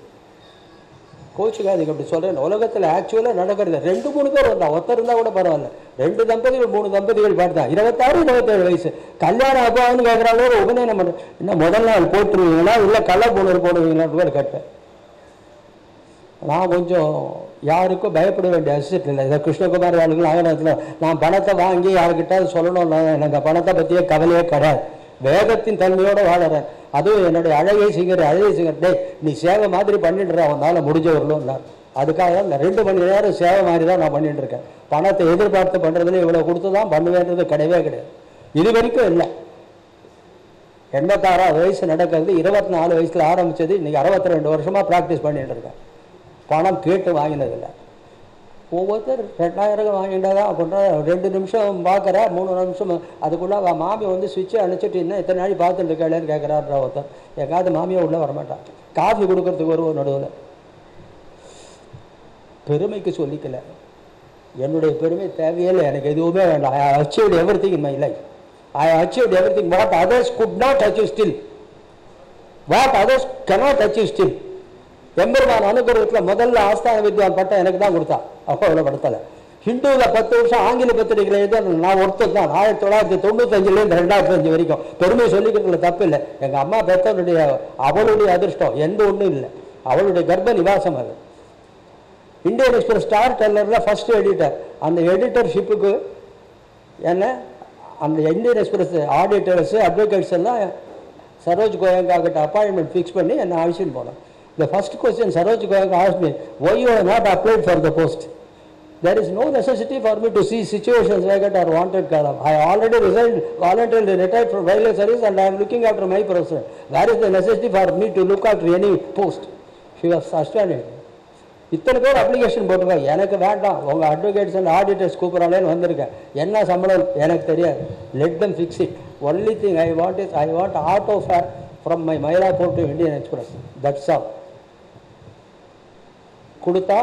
கோச்சுக்காதுக்கு அப்படி சொல்கிறேன். உலகத்தில் ஆக்சுவலாக நடக்கிறது 2-3 பேர் வந்தா, ஒருத்தர் இருந்தால் கூட பரவாயில்ல. 2 தம்பதிகள் 3 தம்பதிகள் பார்த்தா 26-27 வயசு கல்யாணம் அப்பான்னு கேட்குறாங்க. ஒரு உபநயனம் பண்ணுறேன். இன்னும் முதல் நாள் போட்டுருவீங்களா இல்லை கலர் பூணர் போடுவீங்களான்னு கூட கேட்டேன். நான் கொஞ்சம் யாருக்கும் பயப்பட வேண்டிய அவசியம் இல்லை. இதை கிருஷ்ணகுமார் வாழ்க்கை ஆகணத்தில் நான் பணத்தை வாங்கி யாருக்கிட்ட சொல்லணும், எனக்கு பணத்தை பற்றியே கவலையே கிடையாது. வேகத்தின் தன்மையோடு வாழறேன். அதுவும் என்னுடைய அழகை சிங்கர் டே நீ சேவை மாதிரி பண்ணிட்டுற, அவனால் முடிஞ்ச வரலும். அதுக்காக தான் இந்த 2 மணி நேரம் சேவை மாதிரி தான் நான் பண்ணிட்டு இருக்கேன். பணத்தை எதிர்பார்த்து பண்ணுறதுல இவ்வளோ கொடுத்து தான் பண்ணுவேன்றது கிடையவே கிடையாது. இது வரைக்கும் இல்லை. 86 வயசு நடக்கிறது, 24 வயசில் ஆரம்பித்தது, இன்றைக்கி 62 வருஷமாக ப்ராக்டிஸ் பண்ணிட்டு இருக்கேன். பணம் கேட்டு வாங்கினதில்லை. ஒவ்வொருத்தர் 2000 வாங்கிட்டாதான் அப்படின்ற 2 நிமிஷம் பார்க்குற 3 நிமிஷம் அதுக்குள்ளே மாமி சுவிட்சை அணைச்சிட்டு இன்னும் எத்தனை நாள் பார்த்துட்டு இருக்காளேன்னு கேட்குறாருன்ற ஒருத்தர். எங்காவது மாமியை உள்ளே வரமாட்டான். காஃபி கொடுக்கறதுக்கு வருவோம் நடுவில். பெருமைக்கு சொல்லிக்கல, என்னுடைய பெருமை தேவையில்லை, எனக்கு எதுவுமே வேண்டாம். I achieved everything in my life. I achieved everything. What others could not achieve still. What others cannot achieve still. எம்பெருமான் அனுகிரகத்தில் முதல்ல ஆஸ்தான வித்வான் பட்டம் எனக்கு தான் கொடுத்தா. அப்போ அவ்வளோ படுத்தலை. ஹிந்துவில் 10 வருஷம் ஆங்கில பத்திரிகையில் எழுத நான் ஒருத்தர் தான். 1995லேருந்து 2005 வரைக்கும் பெருமை சொல்லிக்கிறதுல தப்பு இல்லை. எங்கள் அம்மா பெற்றவனுடைய அவளுடைய அதிர்ஷ்டம் எந்த ஒன்றும் இல்லை. அவளுடைய கர்ப்ப நிவாசம் அது. இந்தியன் எக்ஸ்பிரஸ் ஸ்டார் டெல்லரில் ஃபர்ஸ்ட் எடிட்டர். அந்த எடிட்டர்ஷிப்புக்கு என்ன அந்த இந்தியன் எக்ஸ்பிரஸ் ஆடிட்டர்ஸு அட்வொகேட்ஸ் எல்லாம் சரோஜ் கோயங்கா கிட்ட அப்பாயின்மெண்ட் ஃபிக்ஸ் பண்ணி என்னை அழைச்சின்னு போனேன். The first question Saroj Goenka asked me, why you have not applied for the post? There is no necessity for me to see situations like that or wanted column. I already resigned, voluntarily retired from railway service and I am looking after my profession. Where is the necessity for me to look after any post? She was astounded. இத்தனை பேர் application போட்டிருக்காங்க. எனக்கு வேண்டாம், உங்கள் advocates and auditors கூப்பிட்றாங்களேன்னு வந்திருக்கேன். என்ன சம்பளம் எனக்கு தெரியாது. Let them fix it. Only thing I want auto fare from my Mylapore to Indian express. That's all. கொடுத்தா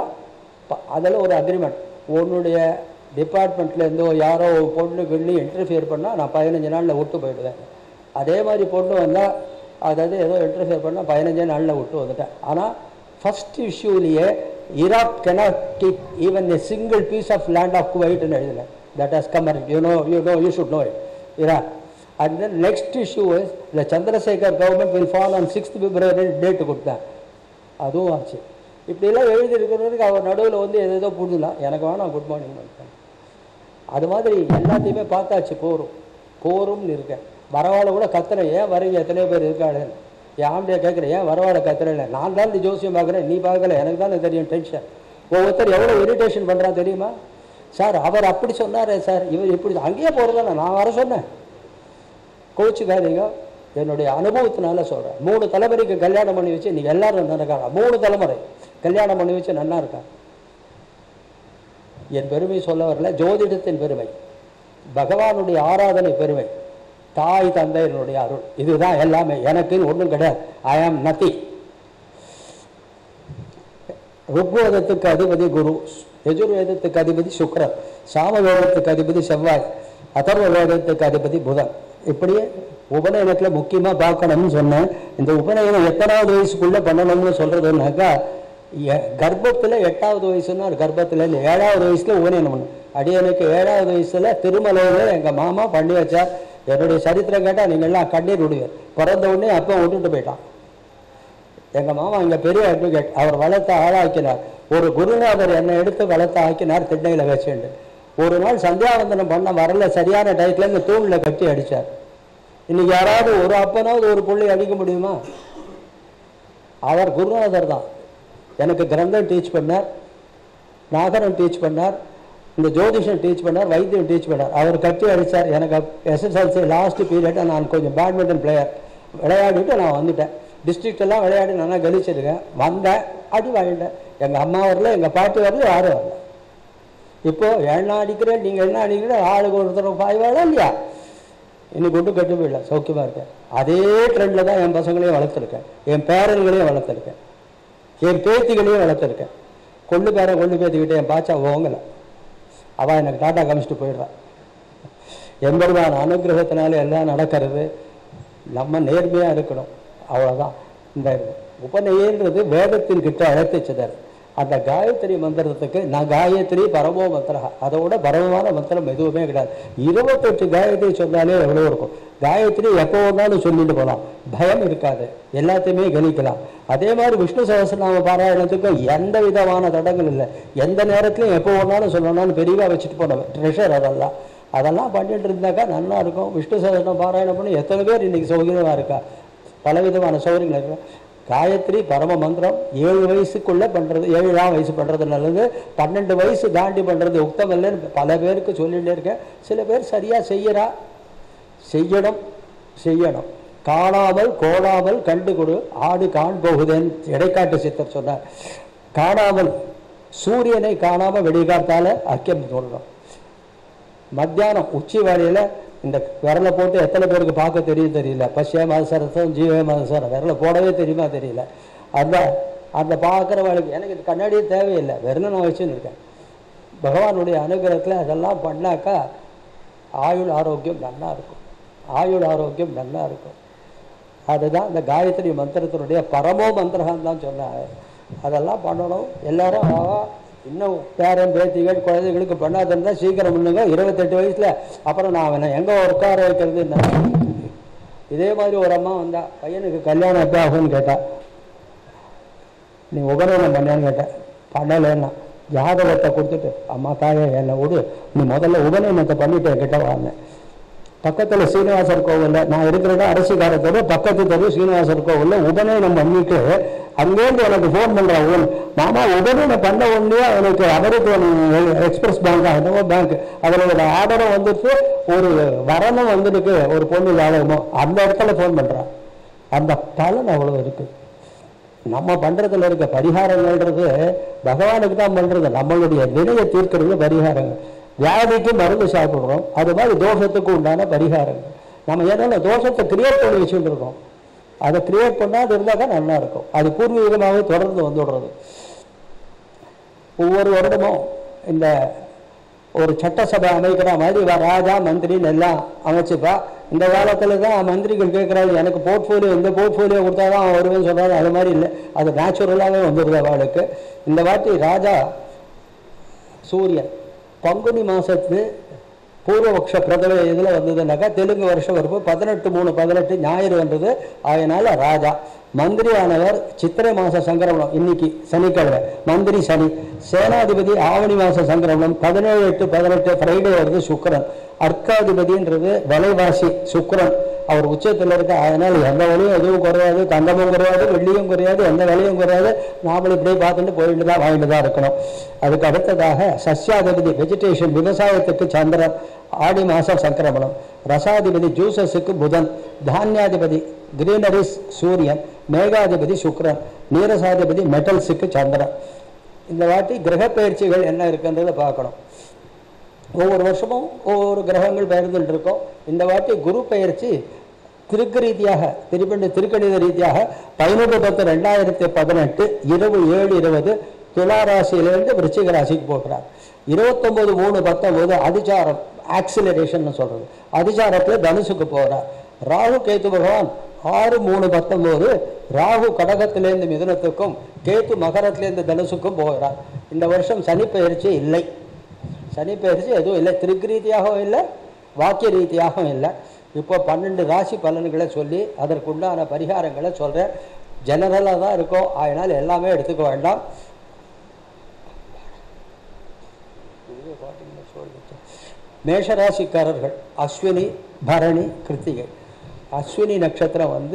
அதில் ஒரு அக்ரிமெண்ட், உன்னுடைய டிபார்ட்மெண்ட்லேருந்தோ யாரோ பொண்ணு கிண்ணி இன்டர்ஃபியர் பண்ணால் நான் 15 நாளில் விட்டு போயிடுவேன். அதே மாதிரி பொண்ணு வந்தால் அதாவது ஏதோ இன்டர்ஃபியர் பண்ணால் 15 நாளில் விட்டு வந்துட்டேன். ஆனால் first இஷ்யூலேயே Iraq cannot keep even a single piece of land of Kuwait in Israel. That has come out. You should know it. Iraq. And then next issue is the Chandrasekhar government will fall on 6th February date கொடுத்தேன். அதுவும் ஆச்சு. இப்படிலாம் எழுதி இருக்கிறதுக்கு அவர் நடுவில் வந்து எதோ புரிஞ்சுலாம். எனக்கு வேணாம் குட் மார்னிங் பண்ணிட்டேன். அது மாதிரி எல்லாத்தையுமே பார்த்தாச்சு. போரும்னு இருக்கேன். வரவாளை கூட கத்துறேன், ஏன் வரீங்க எத்தனையோ பேர் இருக்காடு. என் ஆம்பியா கேட்குறேன், ஏன் வரவாளை கத்துறேன். நான் தான் இந்த ஜோசியம் பார்க்குறேன், நீ பார்க்கல, எனக்கு தான் தெரியும். டென்ஷன். ஒவ்வொருத்தர் எவ்வளோ இரிட்டேஷன் பண்ணுறா தெரியுமா? சார் அவர் அப்படி சொன்னார், சார் இவர் இப்படி அங்கேயே போகிறதானே நான் வர சொன்னேன். கோச்சுக்காதீங்க, என்னுடைய அனுபவத்தினால சொல்கிறேன். 3 தலைமுறைக்கு கல்யாணம் பண்ணி வச்சு இன்றைக்கி எல்லோரும் இருக்காங்க. 3 தலைமுறை கல்யாணம் பண்ணி வச்சு நல்லா இருக்காங்க. என் பெருமை சொல்ல வரல, ஜோதிடத்தின் பெருமை, பகவானுடைய ஆராதனை பெருமை, தாய் தந்தையினுடைய அருள், இதுதான் எல்லாமே. எனக்குன்னு ஒன்றும் கிடையாது. ஐ ஆம் நத்திங். ருக்வேதத்துக்கு அதிபதி குரு, யஜுர்வேதத்துக்கு அதிபதி சுக்கிரன், சாமவேதத்துக்கு அதிபதி செவ்வாய், அதர்வ வேதத்துக்கு அதிபதி புதன். இப்படியே உபநயனத்தில் முக்கியமாக பார்க்கணும்னு சொன்னேன். இந்த உபநயனம் எத்தனாவது வயசுக்குள்ளே பண்ணணும்னு சொல்கிறதுனாக்கா, கர்ப்பத்தில் 8வது வயசுன்னா கர்ப்பத்தில் 7வது வயசில் உபநயனம் பண்ணணும். அடியனுக்கு 7வது வயசில் திருமலையில் எங்கள் மாமா பண்ணி வச்சார். என்னுடைய சரித்திரம் கேட்டால் நீங்கள்லாம் கண்ணீர் விடுவேன். பிறந்த உடனே அப்போ விட்டுட்டு போயிட்டான். எங்கள் மாமா இங்கே பெரிய அட்வொகேட், அவர் வளர்த்த ஆளாக்கினார். ஒரு குருநாதர் என்னை எடுத்து வளர்த்த ஆக்கினார் திண்ணையில் வச்சுண்டு. ஒரு நாள் சந்தியாவந்தனம் பண்ண வரல, சரியான டயத்தில் இந்த தூணில் கட்டி அடித்தார். இன்னைக்கு யாராவது ஒரு அப்பனாவது ஒரு பிள்ளை அடிக்க முடியுமா? அவர் குருநாதர் தான். எனக்கு கிரந்தம் டீச் பண்ணார், நாகரம் டீச் பண்ணார், இந்த ஜோதிஷம் டீச் பண்ணார், வைத்தியம் டீச் பண்ணார். அவர் கட்டி அடித்தார். எனக்கு எஸ்எஸ்எல்சி லாஸ்ட் பீரியட் நான் கொஞ்சம் பேட்மிண்டன் பிளேயர், விளையாடிட்டு நான் வந்துட்டேன். டிஸ்ட்ரிக்டெல்லாம் விளையாடி நான் கழிச்சிருக்கேன். வந்தேன், அடி வாங்கிட்டேன். எங்கள் அம்மா வரல, எங்கள் பாட்டி வரல, யாரும் வரல. இப்போது என்ன அடிக்கிறேன், நீங்கள் என்ன அடிக்கிறேன், ஆளுக்கு ஒருத்தர் பாய்வாளா இல்லையா? இன்னைக்கு ஒன்றும் கட்டு போயிடல, சௌக்கியமாக இருக்கேன். அதே ட்ரெண்டில் தான் என் பசங்களையும் வளர்த்துருக்கேன், என் பேரன்களையும் வளர்த்துருக்கேன், என் பேத்திகளையும் வளர்த்துருக்கேன். கொள்ளு பேத்திக்கிட்டே என் பாச்சா ஓங்கலை. அவள் எனக்கு டாட்டா காமிச்சிட்டு போயிடுறான். எம்பெருமான் அனுகிரகத்தினால எல்லாம் நடக்கிறது. நம்ம நேர்மையாக இருக்கணும், அவ்வளோதான். இந்த உபநயன்றது வேதத்தின் கிட்ட அழைத்துச்சுதார். அந்த காயத்ரி மந்திரத்துக்கு நான் காயத்ரி பரமோ மந்திரம், அதோட பரமமான மந்திரம் எதுவுமே கிடையாது. 28 காயத்ரி சொன்னாலே எவ்வளோ இருக்கும். காயத்ரி எப்போ வேணாலும் சொல்லிட்டு போகலாம், பயம் இருக்காது, எல்லாத்தையுமே கணிக்கலாம். அதே மாதிரி விஷ்ணு சகஸ்ரநாம பாராயணத்துக்கு எந்த விதமான தடங்கள் இல்லை. எந்த நேரத்துலையும் எப்போ வேணாலும் சொல்லணும்னு பெரியவா வச்சுட்டு போன ட்ரெஷர் அதெல்லாம் பண்ணிட்டு இருந்தாக்கா நல்லா இருக்கும். விஷ்ணு சகஸ்ரநாம பாராயணம் பண்ணி எத்தனை பேர் இன்னைக்கு சௌகரியமாக இருக்கா, பலவிதமான சௌகரியங்கள் இருக்கா. காயத்ரி பரம மந்திரம் 7 வயசுக்குள்ளே பண்ணுறது, 7ஆம் வயசு பண்ணுறது நல்லது. 12 வயசு தாண்டி பண்ணுறது உக்தம் இல்லைன்னு பல பேருக்கு சொல்லிகிட்டே இருக்கேன். சில பேர் சரியாக செய்யணும். காணாமல் கோணாமல் கண்டு கொடு, ஆடு காண் போகுதேன்னு இடைக்காட்டு சித்தர் சொன்னார். காணாமல் சூரியனை காணாமல் வெடிகாத்தால அக்கியம் சொல்லணும். மத்தியானம் உச்சி வேளையில் இந்த விரலை போட்டு எத்தனை பேருக்கு பார்க்க தெரியல. பசிய மதசரசம் ஜீவ மதசரம் விரலை போடவே தெரியல. அந்த பார்க்குற வேலைக்கு எனக்கு இது கண்ணாடியே தேவையில்லை, வெறும் நான் வச்சுன்னு இருக்கேன். பகவானுடைய அனுகிரகத்தில் அதெல்லாம் பண்ணாக்கா ஆயுள் ஆரோக்கியம் நல்லா இருக்கும். ஆயுள் ஆரோக்கியம் நல்லா இருக்கும். அதுதான் இந்த காயத்ரி மந்திரத்தினுடைய பரமோ மந்திரம் தான் சொன்னாங்க. அதெல்லாம் பண்ணணும். எல்லாரும் இன்னும் பேரன் பேத்திகள் குழந்தைகளுக்கு பண்ணாதுன்னா சீக்கிரம் பண்ணுங்க. 28 வயசுல அப்புறம் நான் அவனை எங்கே உட்கார வைக்கிறது. இதே மாதிரி ஒரு அம்மா வந்தா, பையனுக்கு கல்யாணம் எப்போ ஆகும்னு கேட்டா, நீ உபநயனம் பண்ணான்னு கேட்டேன். பண்ணலைன்னா ஜாதகத்தை கொடுத்துட்டு, அம்மா தாயை என்னை விடு, நீ முதல்ல உபநயனத்தை பண்ணிட்டு என்கிட்ட வாங்க. பக்கத்தில் சீனிவாசர் கோவிலில் நான் இருக்கிறத அரசிகாரத்தோடு பக்கத்து தெரு சீனிவாசர் கோவிலில் உபநயனம் பண்ணிட்டு அங்கேருந்து எனக்கு ஃபோன் பண்ணுறான். மாமா உபநயனம் பண்ண உடனே எனக்கு அமெரிக்கன் எக்ஸ்பிரஸ் பேங்க் என்னவோ பேங்க் அதில் ஒரு ஆர்டரும் வந்துட்டு ஒரு வரணும் வந்துருக்கு, ஒரு பொண்ணு ஜாதகமோ, அந்த இடத்துல ஃபோன் பண்ணுறான். அந்த பலன் அவ்வளோ இருக்குது. நம்ம பண்ணுறதுல இருக்க பரிகாரங்கள்ன்றது பகவானுக்கு தான் பண்ணுறது. நம்மளுடைய வினையை தீர்க்கிறது பரிகாரங்கள். வியாதிக்கு மருந்து சாப்பிட்றோம், அது மாதிரி தோஷத்துக்கு உண்டான பரிகாரங்கள். நம்ம ஏன்னா தோஷத்தை கிரியேட் பண்ணி வச்சுட்டு இருக்கோம். அதை கிரியேட் பண்ணால் அது இருந்தால் தான் நல்லா இருக்கும். அது பூர்வீகமாகவே தொடர்ந்து வந்துடுறது. ஒவ்வொரு வருடமும் இந்த ஒரு சட்டசபை அமைக்கிற மாதிரி ராஜா மந்திரின்னு எல்லாம் அமைச்சுப்பா. இந்த காலத்தில் தான் மந்திரிகள் கேட்குறாங்க, எனக்கு போர்ட்ஃபோலியோ இந்த போர்ட்ஃபோலியோ கொடுத்தா தான் அவன் வருவேன்னு சொல்கிறாங்க. அது மாதிரி இல்லை, அது நேச்சுரலாகவே வந்துடுது அவளுக்கு. இந்த வாட்டி ராஜா சூரியன் பங்குனி மாதத்து பூர்வபக்ஷ பிரதம இதில் வந்ததுனாக்கா தெலுங்கு வருஷம் வரும்போது 18/3/18 ஞாயிறு வந்தது. அதனால ராஜா மந்திரியானவர் சித்திரை மாத சங்கிரமணம், இன்னைக்கு சனிக்கிழமை மந்திரி சனி. சேனாதிபதி ஆவணி மாத சங்கிரமணம் 17/8/18 ஃப்ரைடே வருது சுக்கிரன். அர்க்காதிபதின்றது விலைவாசி சுக்கிரன், அவர் உச்சத்தில் இருக்க. அதனால் எந்த விலையும் எதுவும் குறையாது, தங்கமும் குறையாது, வெள்ளியும் குறையாது, எந்த விலையும் குறையாது. நாமளும் இப்படியே பார்த்துட்டு போயிட்டு தான் வாங்கிட்டு தான் இருக்கணும். அதுக்கு அடுத்ததாக சஸ்யாதிபதி வெஜிடேஷன் விவசாயத்துக்கு சந்திரன், ஆடி மாதம் சங்கிரமணம். ரசாதிபதி ஜூசஸுக்கு புதன், தானியாதிபதி கிரீனரிஸ் சூரியன், மேகாதிபதி சுக்கிரன், நீரசாதிபதி மெட்டல்ஸுக்கு சந்திரன். இந்த வாட்டி கிரக பயிற்சிகள் என்ன இருக்குன்றதை பார்க்கணும். ஒவ்வொரு வருஷமும் ஒவ்வொரு கிரகங்கள் பெயர்ந்துட்டு இருக்கோம். இந்த வாட்டி குரு பயிற்சி திருக்கு ரீதியாக திருக்கணித ரீதியாக 11/10/2018 இரவு 7:20 துலா ராசியிலிருந்து விருச்சிக ராசிக்கு போகிறார். 29/3/19 அதிசாரம் ஆக்சிலரேஷன் சொல்றது, அதிசாரத்தில் தனுசுக்கு போகிறார். ராகு கேத்து பகவான் 6/3/19 ராகு கடகத்திலேருந்து மிதுனத்துக்கும் கேத்து மகரத்திலேருந்து தனுசுக்கும் போகிறார். இந்த வருஷம் சனி பயிற்சி இல்லை. சனி பயிற்சி எதுவும் இல்லை, திருக்கு ரீதியாகவும் இல்லை, வாக்கிய ரீதியாகவும் இல்லை. இப்போ 12 ராசி பலன்களை சொல்லி அதற்குண்டான பரிகாரங்களை சொல்கிறேன். ஜெனரலாக தான் இருக்கும், அதனால் எல்லாமே எடுத்துக்க வேண்டாம். மேஷராசிக்காரர்கள் அஸ்வினி பரணி கிருத்திகை. அஸ்வினி நட்சத்திரம்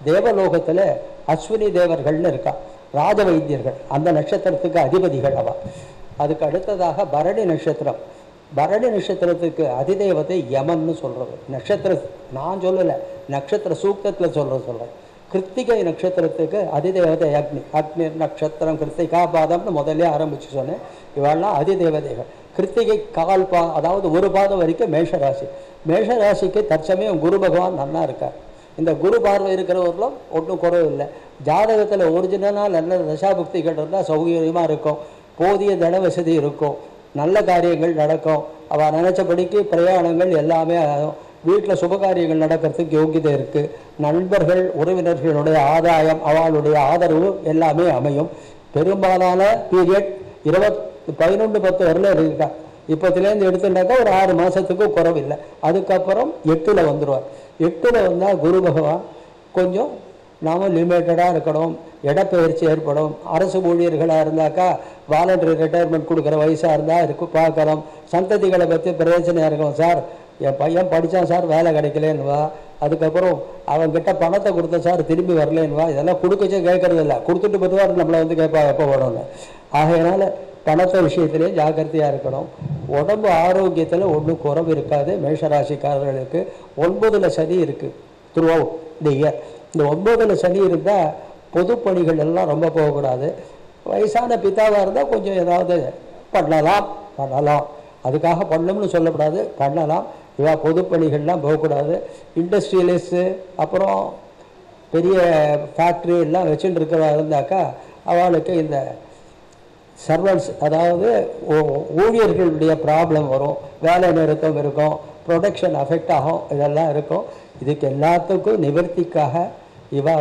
தேவலோகத்தில் அஸ்வினி தேவர்கள்னு இருக்கா, ராஜ வைத்தியர்கள், அந்த நட்சத்திரத்துக்கு அதிபதிகள் அவ. அதுக்கு அடுத்ததாக பரணி நட்சத்திரம். பரணி நட்சத்திரத்துக்கு அதிதேவதை யமன்னு சொல்கிறது. நட்சத்திர நான் சொல்லலை, நட்சத்திர சூக்தத்தில் சொல்கிறேன். கிருத்திகை நட்சத்திரத்துக்கு அதிதேவதை அக்னி. அக்னி நட்சத்திரம் கிருத்திகா பாதம்னு முதல்ல ஆரம்பித்து சொன்னேன். இவெல்லாம் அதிதேவதைகள். கிருத்திகை அதாவது ஒரு பாதம் வரைக்கும் மேஷராசி. மேஷராசிக்கு தற்சமயம் குரு பகவான் நல்லா இருக்கார். இந்த குரு பார்வை இருக்கிறவர்களும் ஒன்றும் குறைவு இல்லை. ஜாதகத்தில் ஒரிஜினலாக நல்ல தசாபுக்திகள் இருந்தால் சௌகரியமாக இருக்கும், போதிய தன வசதி இருக்கும், நல்ல காரியங்கள் நடக்கும், அவள் நினச்சபடிக்கு பிரயாணங்கள் எல்லாமே ஆகும், வீட்டில் சுபகாரியங்கள் நடக்கிறதுக்கு யோகியதை இருக்குது, நண்பர்கள் உறவினர்களுடைய ஆதாயம் அவளுடைய ஆதரவு எல்லாமே அமையும். பெரும்பாலான பீரியட் 11/10 வரல இருக்கா. இப்போத்துலேருந்து எடுத்துட்டாக்கா ஒரு 6 மாதத்துக்கு குறவில்லை. அதுக்கப்புறம் 8ல் வந்துடுவார். 8ல் வந்தால் குரு பகவான் கொஞ்சம் நாமும் லிமிட்டடாக இருக்கணும், இடப்பெயர்ச்சி ஏற்படும். அரசு ஊழியர்களாக இருந்தாக்கா வாலண்டரி ரிட்டையர்மெண்ட் கொடுக்குற வயசாக இருந்தால் பார்க்கலாம். சந்ததிகளை பற்றி பிரயோஜனையாக இருக்கும். சார் என் பையன் படித்தான் சார், வேலை கிடைக்கலன்னுவா. அதுக்கப்புறம் அவன்கிட்ட பணத்தை கொடுத்த சார் திரும்பி வரலன்னுவா. இதெல்லாம் கொடுக்கச்சே கேட்கறது இல்லை, கொடுத்துட்டு பத்துவார் நம்மளை கேட்பா எப்போ வரணும்னு. ஆகையினால பணத்தை விஷயத்திலே ஜாக்கிரதையாக இருக்கணும். உடம்பு ஆரோக்கியத்தில் ஒன்றும் குறவு இருக்காது. மேஷராசிக்காரர்களுக்கு 9ல் சனி இருக்குது த்ரூ அவுட் தி இயர். இந்த 9ல் சனி இருந்தால் பொது பணிகள் எல்லாம் ரொம்ப போகக்கூடாது. வயசான பிதாவாக இருந்தால் கொஞ்சம் ஏதாவது பண்ணலாம். அதுக்காக பண்ணணும்னு சொல்லக்கூடாது, பண்ணலாம். இவா பொது பணிகள்லாம் போகக்கூடாது. இண்டஸ்ட்ரியலிஸ்ட்டு அப்புறம் பெரிய ஃபேக்ட்ரி எல்லாம் வச்சுட்டு இருக்கிறதா இருந்தாக்கா அவளுக்கு இந்த சர்வன்ஸ் அதாவது ஊழியர்களுடைய ப்ராப்ளம் வரும், வேலை நிறுத்தம் இருக்கும், ப்ரொடக்ஷன் அஃபெக்ட் ஆகும், இதெல்லாம் இருக்கும். இதுக்கு எல்லாத்துக்கும் நிவர்த்திக்காக இவா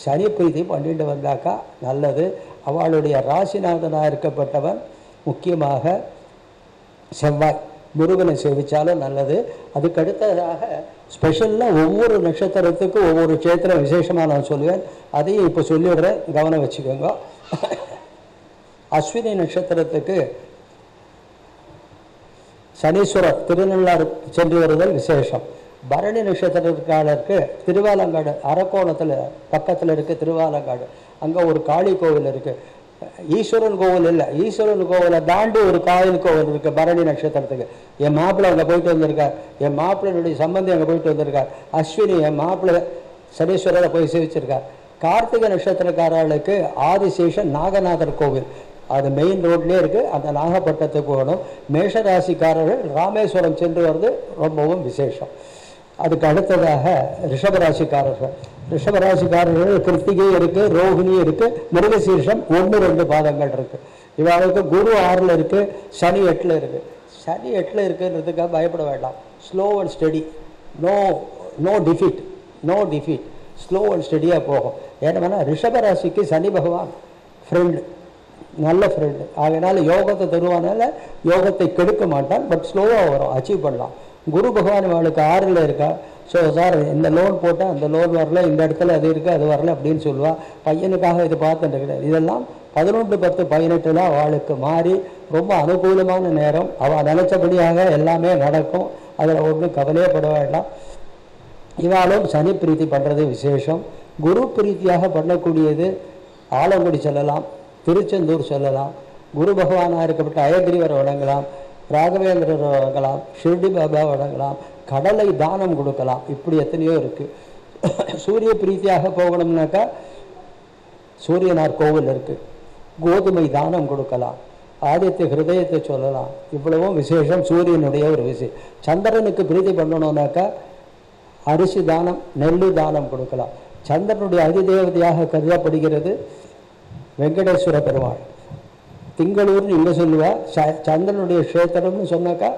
சனி பிரீதி பண்ணிட்டு வந்தாக்கா நல்லது. அவளுடைய ராசிநாதனாக இருக்கப்பட்டவன் முக்கியமாக செவ்வாய், முருகனை சேவித்தாலும் நல்லது. அதுக்கடுத்ததாக ஸ்பெஷலாக ஒவ்வொரு நட்சத்திரத்துக்கும் ஒவ்வொரு க்ஷேத்திரம் விசேஷமாக நான் சொல்லுவேன், அதையும் இப்போ சொல்லிவிடுறேன், கவனம் வச்சுக்கோங்க. அஸ்வினி நட்சத்திரத்துக்கு சனீஸ்வரர் திருநள்ளாறு சென்று வருதல் விசேஷம். பரணி நட்சத்திரக்காரருக்கு திருவாலங்காடு அரக்கோணத்தில் பக்கத்தில் இருக்குது திருவாலங்காடு, அங்கே ஒரு காளி கோவில் இருக்குது. ஈஸ்வரன் கோவில் இல்லை, ஈஸ்வரன் கோவிலை தாண்டி ஒரு கோவில் இருக்குது பரணி நட்சத்திரத்துக்கு. என் மாப்பிள்ளை அங்கே போயிட்டு வந்திருக்கார், என் மாப்பிள்ளையுடைய சம்பந்தி அங்கே போயிட்டு வந்திருக்கார். அஸ்வினி என் மாப்பிள்ளை சனீஸ்வரரை போய் சேவிச்சிருக்கார். கார்த்திகை நட்சத்திரக்காரர்களுக்கு ஆதிசேஷன் நாகநாதர் கோவில், அது மெயின் ரோட்லேயே இருக்குது, அந்த நாகப்பட்டினத்துக்கு போகணும். மேஷராசிக்காரர்கள் ராமேஸ்வரம் சென்று வருது ரொம்பவும் விசேஷம். அதுக்கு அடுத்ததாக ரிஷபராசிக்காரர்கள், ரிஷபராசிக்காரர்கள் கிருத்திகை இருக்குது, ரோஹிணி இருக்குது, மிருகசீர்ஷம் 1-2 பாதங்கள் இருக்குது. இவளுக்கு குரு 6ல் இருக்குது, சனி 8ல் இருக்குது. சனி 8ல் இருக்குன்றதுக்காக பயப்பட வேண்டாம். Slow and steady, no defeat, slow and ஸ்டடியாக போகும். ஏன்னா ரிஷபராசிக்கு சனி பகவான் ஃப்ரெண்டு, நல்ல ஃப்ரெண்டு. அதனால் யோகத்தை தருவானால யோகத்தை கெடுக்க மாட்டான், பட் ஸ்லோவாக வரும், அச்சீவ் பண்ணலாம். குரு பகவான் அவளுக்கு 6ல் இருக்கா. ஸோ சார் இந்த லோன் போட்டால் அந்த லோன் வரல, இந்த இடத்துல அது இருக்குது அது வரல அப்படின்னு சொல்லுவாள். பையனுக்காக இது பார்த்துட்டு கிடையாது. இதெல்லாம் 11-10-18 அவளுக்கு மாறி ரொம்ப அனுகூலமான நேரம். அவள் நினச்சபடியாக எல்லாமே நடக்கும், அதில் ஒன்றும் கவலையப்பட வேண்டாம். இவாளும் சனி பிரீத்தி பண்ணுறது விசேஷம். குரு பிரீத்தியாக பண்ணக்கூடியது ஆலங்குடி சொல்லலாம், திருச்செந்தூர் சொல்லலாம், குரு பகவானாக இருக்கப்பட்ட அயகிரிவரை வணங்கலாம், ராகவேந்திரர் வணங்கலாம், ஷிர்டி பாபா வணங்கலாம், கடலை தானம் கொடுக்கலாம். இப்படி எத்தனையோ இருக்குது. சூரிய பிரீத்தியாக போகணும்னாக்கா சூரியனார் கோவில் இருக்குது, கோதுமை தானம் கொடுக்கலாம், ஆதித்ய ஹிருதயத்தை சொல்லலாம். இவ்வளவும் விசேஷம், சூரியனுடைய ஒரு விஷயம். சந்திரனுக்கு பிரீத்தி பண்ணணும்னாக்கா அரிசி தானம், நெல் தானம் கொடுக்கலாம். சந்திரனுடைய அதிதேவதையாக கருதப்படுகிறது வெங்கடேஸ்வர பெருமாள். திங்களூர்னு இங்கே சொல்லுவா. சந்திரனுடைய க்ஷேத்திரம்னு சொன்னாக்கா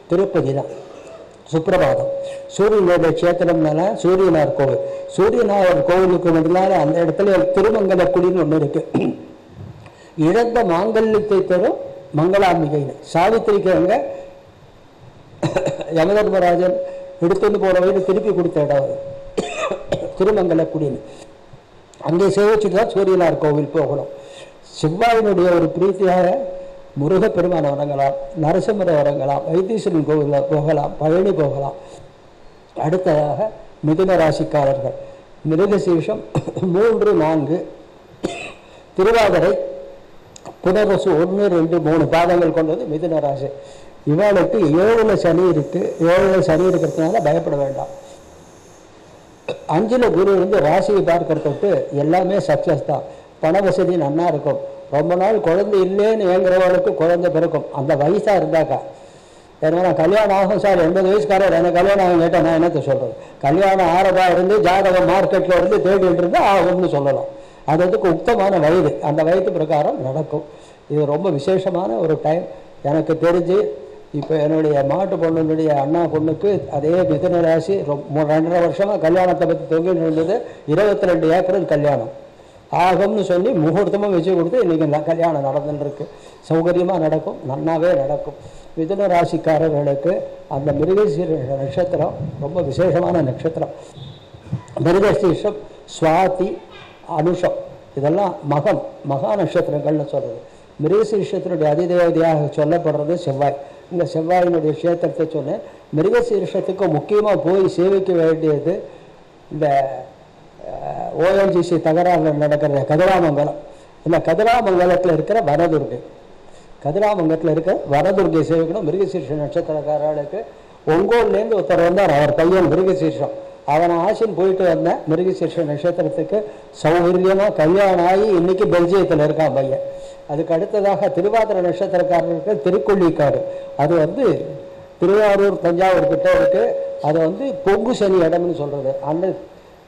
திருப்பதி தான். சுப்பிரபாதம் சூரியனுடைய க்ஷேத்திரம்னால சூரியனார் கோவில். சூரியனார் கோவிலுக்கு முன்னால அந்த இடத்துல திருமங்கலக்குடின்னு ஒன்று இருக்குது. இழந்த மாங்கல்யத்தை தரும் மங்களாம்பிகைன்னு. சாவித்திரிக்கு அங்கே யமதர்மராஜன் எடுத்துட்டு போகிற வயது திருப்பி கொடுத்த இடம் திருமங்கலக்குடின்னு. அங்கே சேவிச்சுட்டு தான் சூரியனார் கோவில் போகணும். செவ்வாயினுடைய ஒரு பிரீத்தியாக முருகப்பெருமானை வணங்கலாம், நரசிம்மரை வணங்கலாம், வைத்தீஸ்வரன் கோவிலில் போகலாம், பழனி போகலாம். அடுத்ததாக மிதுன ராசிக்காரர்கள் மிருகசீர்ஷம் 3-4 திருவாதிரை புனர்வசு 1-2-3 பாதங்கள் கொண்டது மிதுன ராசி. இவளுக்கு 7ல் சனி இருக்குது. 7ல் சனி இருக்கிறதுனால பயப்பட வேண்டாம். 5ல் குரு ராசியை பார்க்கறதுக்கு எல்லாமே சக்ஸஸ் தான். பண வசதி நன்னா இருக்கும். ரொம்ப நாள் குழந்தை இல்லைன்னு ஏங்குறவளுக்கு குழந்தை பிறக்கும், அந்த வயசாக இருந்தாக்கா. ஏன்னா கல்யாணம் ஆகும் சார், 80 வயசுக்காரர் எனக்கு கல்யாணம் ஆகும் கேட்டால் நான் என்னத்தை சொல்கிறது? கல்யாணம் ஆறதா இருந்து ஜாதகம் மார்க்கெட்டில் இருந்து தேடிட்டு இருந்தால் ஆகும்னு சொல்லலாம். அதுக்கு உக்தமான வயது, அந்த வயது பிரகாரம் நடக்கும். இது ரொம்ப விசேஷமான ஒரு டைம். எனக்கு தெரிஞ்சு இப்போ என்னுடைய மாட்டு பொண்ணுடைய அண்ணா பொண்ணுக்கு அதே மிதுன ராசி 2.5 வருஷமாக கல்யாணத்தை பற்றி தொங்கிட்டு இருந்தது. 22 ஏக்கரில் கல்யாணம் ஆகும்னு சொல்லி முகூர்த்தமாக வச்சு கொடுத்து இன்றைக்கி கல்யாணம் நடந்துருக்கு. சௌகரியமாக நடக்கும், நன்னாவே நடக்கும். மிதுன ராசிக்காரர்களுக்கு அந்த மிருகசீர நட்சத்திரம் ரொம்ப விசேஷமான நட்சத்திரம். மிருகசீர்ஷம், சுவாதி, அனுஷம் இதெல்லாம் மகா நட்சத்திரங்கள்னு சொல்கிறது. மிருகசீர்ஷத்தினுடைய அதிதேவதையாக சொல்லப்படுறது செவ்வாய். இந்த செவ்வாயினுடைய க்ஷேத்திரத்தை சொன்னேன். மிருகசீர்ஷத்துக்கு முக்கியமாக போய் சேவிக்க வேண்டியது இந்த ஓஎன்ஜிசி தகராறில் நடக்கிற கதிராமங்கலம். இந்த கதிராமங்கலத்தில் இருக்கிற வனதுர்கை, கதிராமங்கலத்தில் இருக்கிற வனதுர்கை சேவிக்கணும். மிருகசீர்ஷ நட்சத்திரக்காரர்களுக்கு ஒங்கோல்லேருந்து ஒருத்தர் வந்தார், அவர் பையன் மிருகசீர்ஷம். அவனை ஆசின்னு போயிட்டு வந்தேன். மிருகசீர்ஷ நட்சத்திரத்துக்கு சௌகரியமாக கல்யாணம் ஆகி இன்னைக்கு பெல்ஜியத்தில் இருக்கான் பையன். அதுக்கு அடுத்ததாக திருவாதிரை நட்சத்திரக்காரருக்கு திருக்கொள்ளிக்காடு, அது திருவாரூர் தஞ்சாவூர் கிட்ட இருக்குது. அது பொங்கு சனி இடம்னு சொல்கிறது. அந்த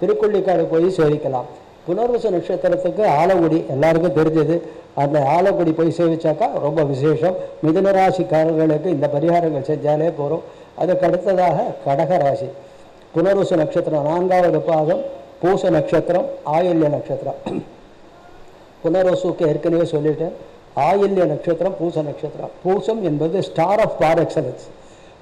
திருக்கொள்ளிக்காடு போய் சேவிக்கலாம். புனர்வசு நட்சத்திரத்துக்கு ஆலங்குடி எல்லாருக்கும் தெரிஞ்சது. அந்த ஆலங்குடி போய் சேவிச்சாக்கா ரொம்ப விசேஷம். மிதுன ராசிக்காரர்களுக்கு இந்த பரிகாரங்கள் செஞ்சாலே போகிறோம். அதுக்கு அடுத்ததாக கடகராசி. புனர்வசு நட்சத்திரம் 4வது பாதம், பூச நட்சத்திரம், ஆயில்ய நட்சத்திரம். புனர்வசுக்கு ஏற்கனவே சொல்லிட்டேன். ஆயில்ய நட்சத்திரம், பூச நட்சத்திரம். பூசம் என்பது star of par excellence.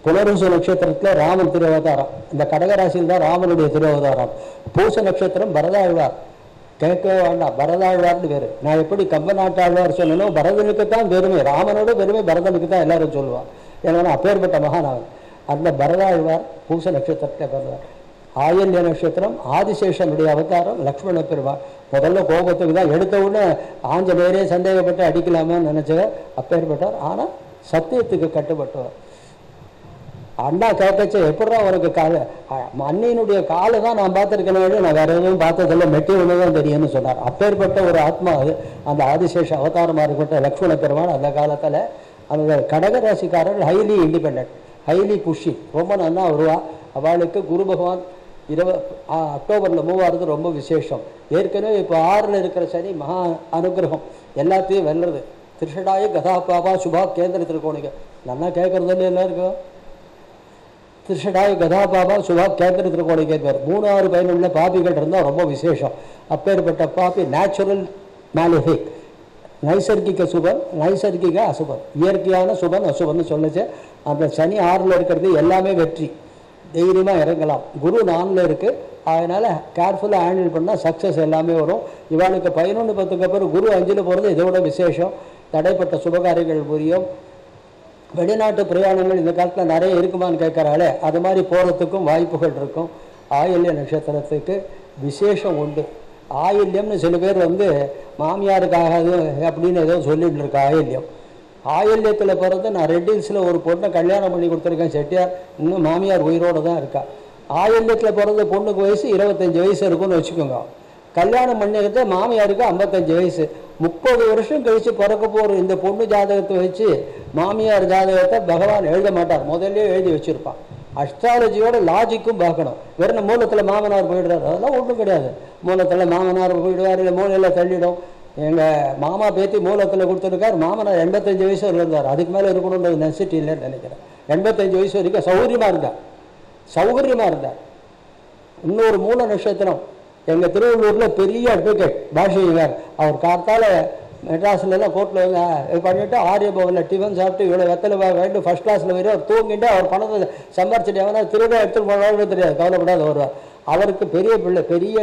Punarvasu நட்சத்திரத்தில் ராமன் திருவதாரம். இந்த கடகராசியில் தான் ராமனுடைய திருவதாரம். பூச நட்சத்திரம் பரதாழ்வார். கேட்கவே வேண்டாம், பரதாழ்வார்னு பேர். நான் எப்படி கம்பநாட்டாழ்வார் சொல்லணும், பரதனுக்கு தான் பெருமை, ராமனோட பெருமை பரதனுக்கு தான் எல்லாரும் சொல்லுவான். ஏன்னா அப்பேற்பட்ட மகானாவன். அந்த பரதாழ்வார் பூச நட்சத்திரத்தில் பிறந்தார். ஆயில்ய நட்சத்திரம் ஆதிசேஷனுடைய அவதாரம் லக்ஷ்மண பெருமாள். முதல்ல கோபத்துக்கு தான், எடுத்த உடனே ஆஞ்சநேயரே சந்தேகப்பட்டு அடிக்கலாமான்னு நினைச்சவர் அப்பேற்பட்டார். ஆனால் சத்தியத்துக்கு கட்டுப்பட்டவர். அண்ணா கேட்கச்ச எப்படா உனக்கு காலை, அன்னையினுடைய காலை தான் நான் பார்த்துருக்கேன், நான் வேற எதுவும் பார்த்ததில்லை, மெட்டி ஒன்று தான் தெரியும்னு சொன்னார். அப்பேற்பட்ட ஒரு ஆத்மா அது. அந்த ஆதிசேஷ அவதாரமாக இருக்கட்டும் லக்ஷ்மண பெருமாள். அந்த காலத்தில் அந்த கடகராசிக்காரர்கள் ஹைலி இண்டிபெண்ட், ஹைலி புஷி, ரொம்ப நல்லா வருவா. அவளுக்கு குரு பகவான் அக்டோபரில் மூவாவது ரொம்ப விசேஷம். ஏற்கனவே இப்போ 6ல் இருக்கிற சனி மகா அனுகிரகம், எல்லாத்தையும் வெல்றது. திருஷடாய கதா பாபா சுபா கேந்திர திருக்கோணிக நல்லா கேட்கறதுன்னு எல்லாருக்கும். திருஷடாய கதா பாபா சுபா கேந்திர திருக்கோணிகை பேர். 3-6 பயனுள்ள பாபிகள் இருந்தால் ரொம்ப விசேஷம். அப்பேற்பட்ட பாபி நேச்சுரல் மேலிஃபிக், நைசர்கிக சுபன், நைசர்கிக அசுபன். இயற்கையான சுபன் அசுபன் சொல்லுச்சு. அந்த சனி 6ல் இருக்கிறது எல்லாமே வெற்றி, தைரியமாக இறங்கலாம். குரு 4ல் இருக்குது, அதனால் கேர்ஃபுல்லாக ஹேண்டில் பண்ணால் சக்ஸஸ் எல்லாமே வரும். இவனுக்கு 11-10க்கு அப்புறம் குரு 5ல் போகிறது இதோட விசேஷம். தடைப்பட்ட சுபகாரியங்கள் புரியும். வெளிநாட்டு பிரயாணங்கள் இந்த காலத்தில் நிறைய இருக்குமான்னு கேட்குறாளே, அது மாதிரி போகிறதுக்கும் வாய்ப்புகள் இருக்கும். ஆயில்ய நட்சத்திரத்துக்கு விசேஷம் உண்டு. ஆயில்யம்னு சில பேர் மாமியாருக்காகாது அப்படின்னு ஏதோ சொல்லிட்டு இருக்கு. ஆயில்யத்தில் பிறந்து நான் ரெட்டில்ஸில் ஒரு பொண்ணை கல்யாணம் பண்ணி கொடுத்துருக்கேன் செட்டியார், இன்னும் மாமியார் உயிரோடு தான் இருக்கா. ஆயில்யத்தில் பிறந்த பொண்ணுக்கு வயசு 25 வயசு இருக்குன்னு வச்சுக்கோங்க. கல்யாணம் பண்ணிக்கிட்டு மாமியாருக்கு 55 வயசு. 30 வருஷம் கழித்து பிறக்க போகிற இந்த பொண்ணு ஜாதகத்தை வச்சு மாமியார் ஜாதகத்தை பகவான் எழுத மாட்டார், முதல்ல எழுதி வச்சுருப்பான். அஸ்ட்ராலஜியோட லாஜிக்கும் பார்க்கணும். வெறும் மூலத்தில் மாமனார் போயிடுறாரு, அதெல்லாம் ஒன்றும் கிடையாது. மூலத்தில் மாமனார் போயிடுவார், இல்லை மூலையில் தள்ளிடும். எங்கள் மாமா பேத்தி மூலத்தில் கொடுத்துருக்கார், மாமனார் 85 வயசு இருந்தார். அதுக்கு மேலே இருக்கணுன்ற நெசிட்டி இல்லைன்னு நினைக்கிறேன். 85 வயசு வரைக்கும் சௌகரியமாக இருந்தார். இன்னொரு மூல நட்சத்திரம் எங்கள் திருவள்ளூரில் பெரிய அட்வொகேட் பாஷையார். அவர் காத்தால் மெட்ராஸ்லாம் கோர்ட்டில் பண்ணிவிட்டு ஆரியபவனில் டிஃபன் சாப்பிட்டு இவ்வளோ வெத்தலை வாங்கிட்டு ஃபஸ்ட் கிளாஸில் வரும். அவர் தூங்கிட்டு அவர் பணத்தை சம்பாரிச்சிட்டு எவனா திருட எடுத்துகிட்டு போனாலும் தெரியாது, கவலைப்படாத வருவார். அவருக்கு பெரிய பிள்ளை, பெரிய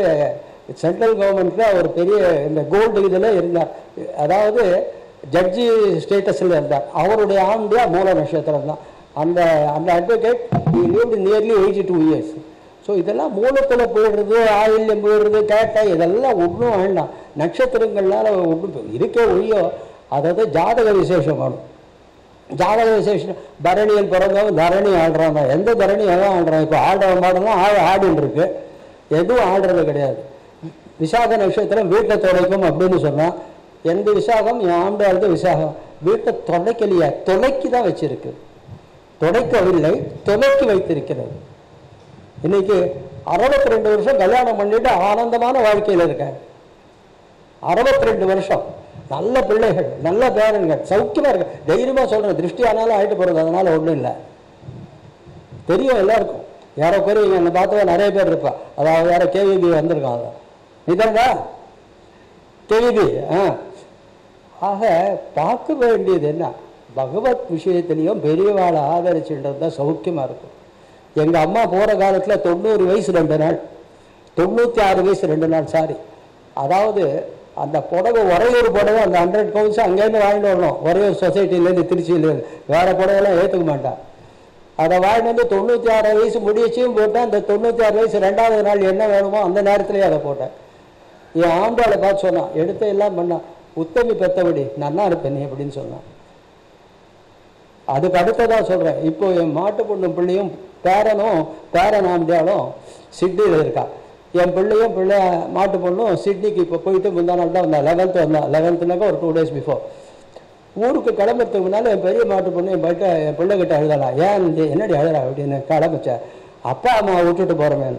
சென்ட்ரல் கவர்மெண்ட்டில் அவர் பெரிய இந்த கோல்டு இதில் இருந்தார். அதாவது ஜட்ஜி ஸ்டேட்டஸில் இருந்தார். அவருடைய ஆண்டியா மூல நட்சத்திரம் தான். அந்த அட்வொகேட் நியர்லி 82 இயர்ஸ். ஸோ இதெல்லாம் மூலத்தில் போயிடுறது, ஆயில்யம் போயிடுறது, கேட்டால் இதெல்லாம் ஒன்றும் வேண்டாம். நட்சத்திரங்கள்னால ஒன்றும் இருக்க ஒழியோ, அதாவது ஜாதக விசேஷம் வேணும். ஜாதக விசேஷம் பரணியில் பிறந்தவங்க தரணி ஆடுறாங்க. எந்த தரணி எல்லாம் ஆடுறாங்க? இப்போ ஆடுற மாடெல்லாம் ஆடின்னு இருக்கு, எதுவும் ஆடுறது கிடையாது. விசாக நட்சத்திரம் வீட்டை துடைக்கும் அப்படின்னு சொன்னால், எந்த விசாகம் என் ஆண்டாளுக்கு விசாகம் வீட்டை துடைக்கலையா, துளைக்கி தான் வச்சிருக்கு, துடைக்கவில்லை, துளைக்கி வைத்திருக்கிறது. இன்னைக்கு 62 வருஷம் கல்யாணம் பண்ணிட்டு ஆனந்தமான வாழ்க்கையில் இருக்கேன். 62 வருஷம் நல்ல பிள்ளைகள், நல்ல பேரன்கள், சௌக்கியமாக இருக்க. தைரியமாக சொல்கிறேன், திருஷ்டி ஆனாலும் ஆகிட்டு போகிறது, அதனால் ஒன்றும் இல்லை. தெரியும் எல்லாருக்கும். யாரோ குறையும் என்னை பார்த்தவங்க நிறைய பேர் இருப்பா. அதாவது யாரோ கேவிபி வந்திருக்காங்க, இதாங்க கேவிபி. ஆக பார்க்க வேண்டியது என்ன, பகவத் விஷயத்திலையும் பெரியவாளை ஆதரிச்சுன்றது தான் சௌக்கியமாக இருக்கும். எங்கள் அம்மா போகிற காலத்தில் 90 வயசு 2 நாள், 96 வயசு 2 நாள், சாரி. அதாவது அந்த புடவை ஒரேஒரு புடவை அந்த 100 பவுன்ஸ் அங்கேருந்து வாங்கிட்டு வரணும். ஒரேஒரு சொசைட்டிலேருந்து திருச்சியிலேருந்து வேறு புடவைலாம் ஏற்றுக்க மாட்டான். அதை வாங்கிட்டு வந்து 96 வயசு முடியச்சியும் போட்டேன். அந்த 96 வயசு 2வது நாள் என்ன வேணுமோ அந்த நேரத்துலேயே அதை போட்டேன். என் ஆண்டாளை பார்த்து சொன்னான், எடுத்து எல்லாம் பண்ணான், உத்தமி பெத்தபடி நல்லா இருப்பேன் நீ அப்படின்னு சொன்னான். அதுக்கு அடுத்ததான் சொல்கிறேன், இப்போ என் மாட்டு பொண்ணு பிள்ளையும் பேரனாண்டியாலும் சிட்னியில் இருக்கா. என் பிள்ளையும் மாட்டு பொண்ணும் சிட்னிக்கு இப்போ போயிட்டு முந்தா நாள் தான் வந்தா. 11th வந்தா. 11th ஒரு 2 days பிஃபோர். ஊருக்கு கிளம்புறதுக்கு முன்னால் என் பெரிய மாட்டு பொண்ணு என் பிள்ளைகிட்ட எழுதலாம். ஏன் என்னடி எழுதா அப்படின்னு கிளம்பிச்சேன். அப்பா அம்மா விட்டுட்டு போகிறோமே,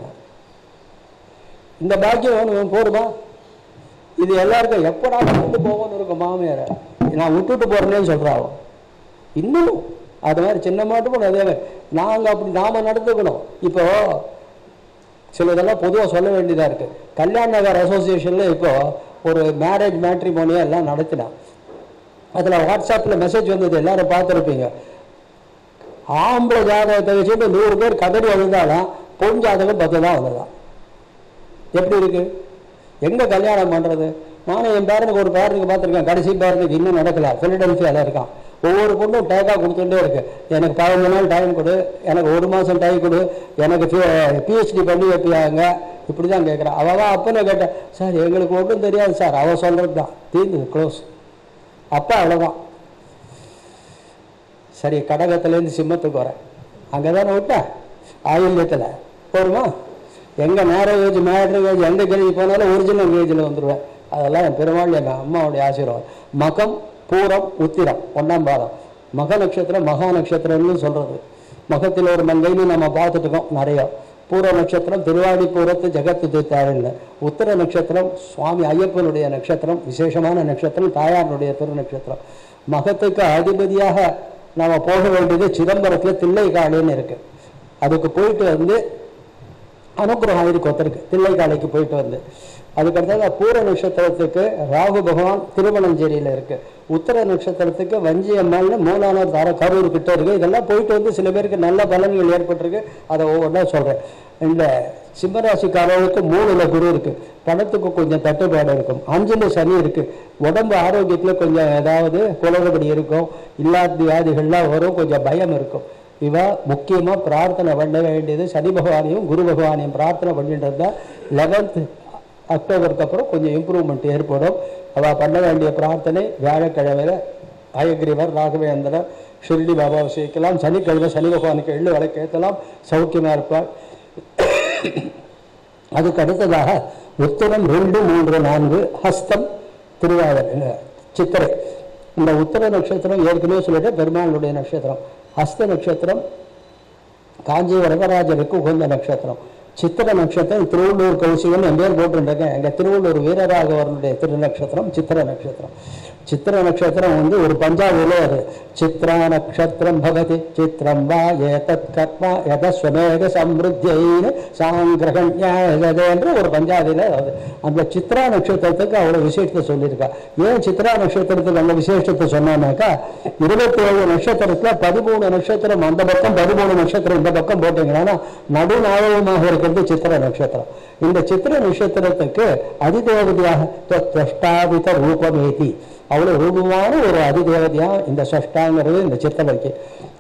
இந்த பாக்கியம் வேணும் போடுமா, இது எல்லாருக்கும் எப்படா விட்டு போவோன்னு இருக்கும். மாமியாரை நான் விட்டுட்டு போறேன்னு சொல்றாங்க. இன்னும் அது மாதிரி சின்ன மாட்டும் அதே மாதிரி நாம நடந்துக்கணும். இப்போ சிலதெல்லாம் பொதுவாக சொல்ல வேண்டியதாக இருக்கு. கல்யாண நகர் அசோசியேஷன்ல இப்போ ஒரு மேரேஜ் மேட்ரிமோனியா எல்லாம் நடத்தினான். அதில் வாட்ஸ்அப்பில் மெசேஜ் வந்தது, எல்லாரும் பார்த்துருப்பீங்க. ஆம்பளை ஜாதகத்தை வச்சுட்டு 100 பேர் கதறி வந்தாலும் பொன் ஜாதகம் 10 தான் வந்ததான். எப்படி இருக்கு? எங்கே கல்யாணம் பண்ணுறது? நானும் என் பேரனுக்கு ஒரு பேரனுக்கு பார்த்துருக்கேன். கடைசி பேரனுக்கு இன்னும் நடக்கல, ஃபிலடெல்ஃபியாவில் இருக்கான். ஒவ்வொரு பொண்ணும் டேக்காக கொடுத்துட்டே இருக்கு. எனக்கு 15 நாள் டைம் கொடு, எனக்கு 1 மாதம் டைம் கொடு, எனக்கு பிஹெச்டி பண்ணி வைப்பியாங்க, இப்படி தான் கேட்குறான். அவள் அப்பனை கேட்டேன், சார் எங்களுக்கு ஒன்றும் தெரியாது சார், அவள் சொல்கிறது தான் தீர்ந்து க்ளோஸ். அப்போ அவ்வளோதான். சரி, கடகத்துலேருந்து சிம்மத்துக்கு வரேன். அங்கே தானே விட்டேன், ஆயுள்யத்தில் போருமா? எங்கே மேரேஜ் மேட்ரிகேஜ் எந்த கேள்வி போனாலும் ஒரிஜினல் கேஜில் வந்துடுவேன். அதெல்லாம் என் பெருமாள் என் அம்மாவுடைய ஆசீர்வாதம். மகம், பூரம், உத்திரம் 1ஆம் பாதம். மக நட்சத்திரம் மகா நட்சத்திரம்னு சொல்கிறது. மகத்தில் ஒரு மங்கைன்னு நம்ம பார்த்துட்டு இருக்கோம் நிறைய. பூர நட்சத்திரம் திருவாடி பூரத்து ஜெகத்து தீர்த்தாருன்னு. உத்திர நட்சத்திரம் சுவாமி ஐயப்பனுடைய நட்சத்திரம், விசேஷமான நட்சத்திரம், தாயாருடைய திரு நட்சத்திரம். மகத்துக்கு அதிபதியாக நாம் போக வேண்டியது சிதம்பரத்தில் தில்லைக்காளின்னு இருக்கு. அதுக்கு போயிட்டு வந்து அனுகிரகம் இருக்கு ஒருத்தருக்கு, தில்லைக்காளிக்கு போயிட்டு வந்து. அதுக்கடுத்தது பூர நட்சத்திரத்துக்கு ராகு பகவான் திருவண்ணஞ்சேரியில் இருக்கு. உத்தர நட்சத்திரத்துக்கு வஞ்சியம்மாள்னு 3ஆம் தார கரூர் கிட்ட இருக்கு. இதெல்லாம் போயிட்டு வந்து சில பேருக்கு நல்ல பலன்கள் ஏற்பட்டிருக்கு. அதை ஒவ்வொன்றா சொல்றேன். இந்த சிம்மராசிக்காரர்களுக்கு 3ல் குரு இருக்கு. பணத்துக்கு கொஞ்சம் தட்டுப்பாடு இருக்கும். 5ல் சனி இருக்கு. உடம்பு ஆரோக்கியத்தில் கொஞ்சம் ஏதாவது குளறுபடி இருக்கும். இல்லாத வியாதிகள்லாம் வரும், கொஞ்சம் பயம் இருக்கும். இவ முக்கியமாக பிரார்த்தனை பண்ண வேண்டியது சனி பகவானையும் குரு பகவானையும் பிரார்த்தனை பண்ணிட்டு தான் 11th அக்டோபருக்கு அப்புறம் கொஞ்சம் இம்ப்ரூவ்மெண்ட் ஏற்படும். அவள் பண்ண வேண்டிய பிரார்த்தனை வியாழக்கிழமையில் அயக்ரீவர், ராகவேந்திரர், ஷிர்டி பாபாவை சேர்க்கலாம். சனிக்கிழமை சனி பகவானுக்கு எள்ளு விளக்கேற்றலாம், சௌக்கியமாக இருப்பார். அதுக்கு அடுத்ததாக உத்திரம் 2, 3, 4, ஹஸ்தம், திருவாதிரை, சித்திரை. இந்த உத்திர நட்சத்திரம் ஏற்கனவே சொல்லிட்டு பெருமாளுடைய நட்சத்திரம். ஹஸ்த நட்சத்திரம் காஞ்சி வரதராஜருக்கு உகந்த நட்சத்திரம். சித்திர நட்சத்திரம் திருவள்ளூர் கௌசிகன் என் பேர் போட்டுருக்கேன். எங்கள் திருவள்ளூர் வீரராகவனுடைய திருநட்சத்திரம் சித்திர நட்சத்திரம். சித்திர நட்சத்திரம் வந்து ஒரு பஞ்சாபிலே அது சித்ரா நட்சத்திரம் பகதி சித்திரம் வா ஏதத் கர்மா யதஸ்வமேக சம்ருத்தியின்னு சாங்கிரகண்யாயதே என்று ஒரு பஞ்சாபியில் அது. அந்த சித்ரா நட்சத்திரத்துக்கு அவ்வளோ விசேஷத்தை சொல்லியிருக்கா. ஏன் சித்ரா நட்சத்திரத்துக்கு அந்த விசேஷத்தை சொன்னானாக்கா, 27 நட்சத்திரத்தில் 13 நட்சத்திரம் அந்த பக்கம், 13 நட்சத்திரம் இந்த பக்கம் போட்டீங்கன்னா நடுநாயகமாக இருக்கிறது சித்திர நட்சத்திரம். இந்த சித்திர நட்சத்திரத்துக்கு அதிதேவதையாக ரூபமேதி, அவ்வளவு ரூபமான ஒரு அதிதேவதையா இந்த சஷ்டாங்கிறது இந்த சித்திரைக்கு.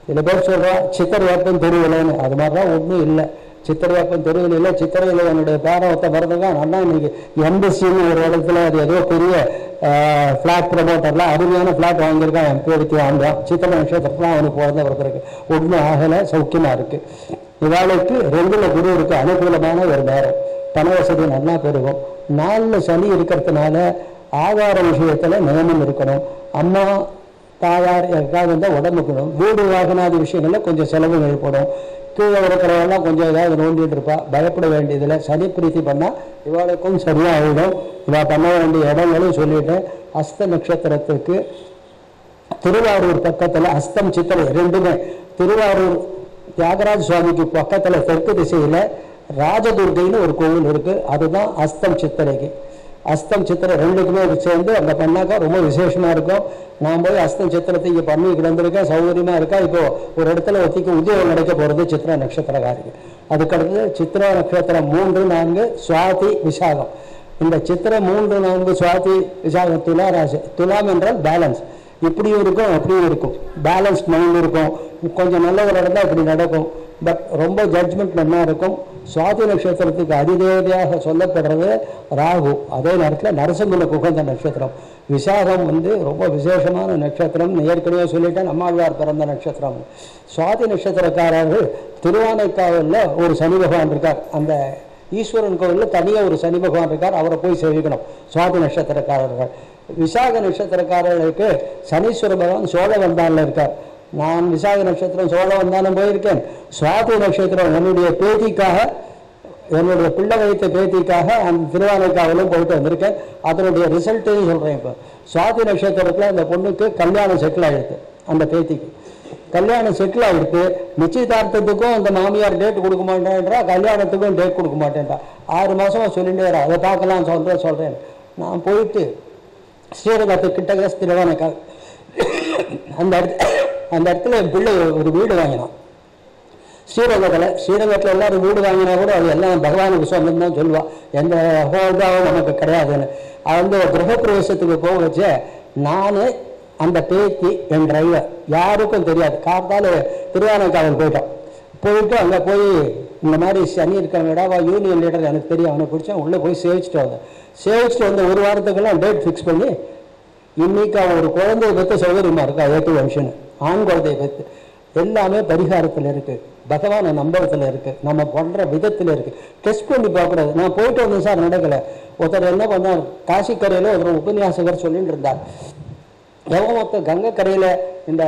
சில பேர் சொல்றா சித்திரையப்பன் தெருவில்லைன்னு. அது மாதிரிலாம் ஒன்றும் இல்லை. சித்திரையப்பன் தெருவில் இல்லை. சித்திரையில் என்னுடைய பேரவத்தை பிறந்ததான் நல்லா. இன்னைக்கு எம்பசின்னு ஒரு இடத்துல அது ஏதோ பெரிய ஃபிளாட் ப்ரமோட்டர்லாம் அருமையான ஃபிளாட் வாங்கியிருக்கான். என் பேருக்கு ஆண்டான். சித்திரை நட்சத்திரத்துலாம் அவனுக்கு பிறந்த பிறகு ஒன்றும் ஆகலை, சௌக்கியமா இருக்கு. இவாளுக்கு 2ல் குரு இருக்கு, அனுகூலமான ஒரு நேரம். பண வசதி நல்லா பெருகும். 4ல் சனி இருக்கிறதுனால ஆதார விஷயத்துல நியமம் இருக்கணும். அம்மா தாயார் எதுக்காக இருந்தால் உடம்புக்கணும். வீடு வாகனாதி விஷயங்கள்ல கொஞ்சம் செலவு ஏற்படும். கீழே இருக்கிறவெல்லாம் கொஞ்சம் ஏதாவது நோண்டிட்டு இருப்பா. பயப்பட வேண்டியதில்லை. சனி பிரீத்தி பண்ணால் இவாளுக்கும் சரியாக ஆகிடும். இவா பண்ண வேண்டிய இடங்களும் சொல்லிட்டேன். ஹஸ்த நட்சத்திரத்துக்கு திருவாரூர் பக்கத்தில் ஹஸ்தம் சித்திரை 2மே திருவாரூர் தியாகராஜ சுவாமிக்கு பக்கத்தில் தெற்கு திசையில் ராஜதுர்கைன்னு ஒரு கோவில் இருக்கு. அதுதான் ஹஸ்தம் சித்திரைக்கு. அஸ்தம் சித்திரை 2க்குமே சேர்ந்து அங்கே பண்ணாக்கா ரொம்ப விசேஷமா இருக்கும். நான் போய் அஸ்தம் சித்திரத்தை இங்கே பண்ணி கிடந்திருக்கேன், சௌகரியமா இருக்கா. இப்போ ஒரு இடத்துல ஒத்திக்கு உத்தியோகம் கிடைக்க போறது சித்திர நட்சத்திரக்காரிக்கு. அதுக்கடுத்து சித்திர நட்சத்திரம் 3, 4 சுவாதி விசாகம். இந்த சித்திரம் 3, 4 சுவாதி விசாகம் துலா ராசி. துலாம் என்றால் பேலன்ஸ். இப்படியும் இருக்கும் அப்படியும் இருக்கும். பேலன்ஸ்ட் மைண்ட் இருக்கும். கொஞ்சம் நல்ல ஒரு இடம்தான் இப்படி நடக்கும். பட் ரொம்ப ஜட்ஜ்மெண்ட் நல்லா இருக்கும். சுவாதி நட்சத்திரத்துக்கு அதிதேவதையாக சொல்லப்படுறது ராகு. அதே நேரத்தில் நரசிம்மனுக்கு உகந்த நட்சத்திரம். விசாகம் வந்து ரொம்ப விசேஷமான நட்சத்திரம். ஏற்கனவே சொல்லிட்டேன், நம்மாழ்வார் பிறந்த நட்சத்திரம். சுவாதி நட்சத்திரக்காரர்கள் திருவானைக்காவலில் ஒரு சனி பகவான் இருக்கார். அந்த ஈஸ்வரன் கோவிலில் தனியாக ஒரு சனி பகவான் இருக்கார். அவரை போய் சேவிக்கணும் சுவாதி நட்சத்திரக்காரர்கள். விசாக நட்சத்திரக்காரர்களுக்கு சனீஸ்வர பகவான் சோழவந்தானில் இருக்கார். நான் விசாக நட்சத்திரம் சோழவந்தானம் போயிருக்கேன். சுவாதி நட்சத்திரம் என்னுடைய பேத்திக்காக என்னுடைய பிள்ளை வைத்த பேத்திக்காக அந்த திருவானைக்காவிலும் போயிட்டு வந்திருக்கேன். அதனுடைய ரிசல்ட்டையும் சொல்கிறேன். இப்போ சுவாதி நட்சத்திரத்தில் அந்த பொண்ணுக்கு கல்யாணம் செட்டில் ஆகிடுது. அந்த பேத்திக்கு கல்யாணம் செட்டில் ஆகிடுது. நிச்சயதார்த்தத்துக்கும் அந்த மாமியார் டேட் கொடுக்க மாட்டேன்றா, கல்யாணத்துக்கும் டேட் கொடுக்க மாட்டேன்றா. 6 மாதமாக சொல்லிகிட்டே வரா. அதை பார்க்கலாம் சொல்கிறேன். நான் போயிட்டு ஸ்ரீரங்கத்துக்கிட்ட திருவானைக்கால் அந்த இடத்துல என் பிள்ளை ஒரு வீடு வாங்கினான். ஸ்ரீரங்கத்தில் எல்லாரும் வீடு வாங்கினா கூட அது எல்லாம் பகவானுக்கு சொந்தம் தான் சொல்லுவாள். எந்த ஹோல்டாவும் நமக்கு கிடையாதுன்னு. அது கிரகப்பிரவேசத்துக்கு போக வச்ச நான் அந்த பேத்தி என் டிரைவர் யாருக்கும் தெரியாது. காத்தால் திருவானைக்காவல் போயிட்டு அங்கே போய் இந்த மாதிரி சனி இருக்காங்கடா யூனியன் லீடர் எனக்கு தெரியும், அவனை பிடிச்சா உள்ளே போய் சேவிச்சுட்டு வந்த ஒரு வாரத்துக்கெல்லாம் டேட் ஃபிக்ஸ் பண்ணி இன்னைக்கு அவன் ஒரு குழந்தைய பற்றி சௌகரியமாக இருக்கா. 8 வருஷம் ஆண் குழந்தைய பற்றி எல்லாமே பரிகாரத்தில் இருக்குது, பகவானை நம்பரத்தில் இருக்குது, நம்ம பண்ணுற விதத்தில் இருக்குது. டெஸ்ட் பண்ணி பார்க்கக்கூடாது. நான் போயிட்டு வந்தேன் சார், நடக்கலை. ஒருத்தர் என்ன பண்ணார், காசிக்கரையில் ஒருத்தர் உபன்யாசகர் சொல்லிட்டு இருந்தார். ஒருத்தர் கங்கைக்கரையில் இந்த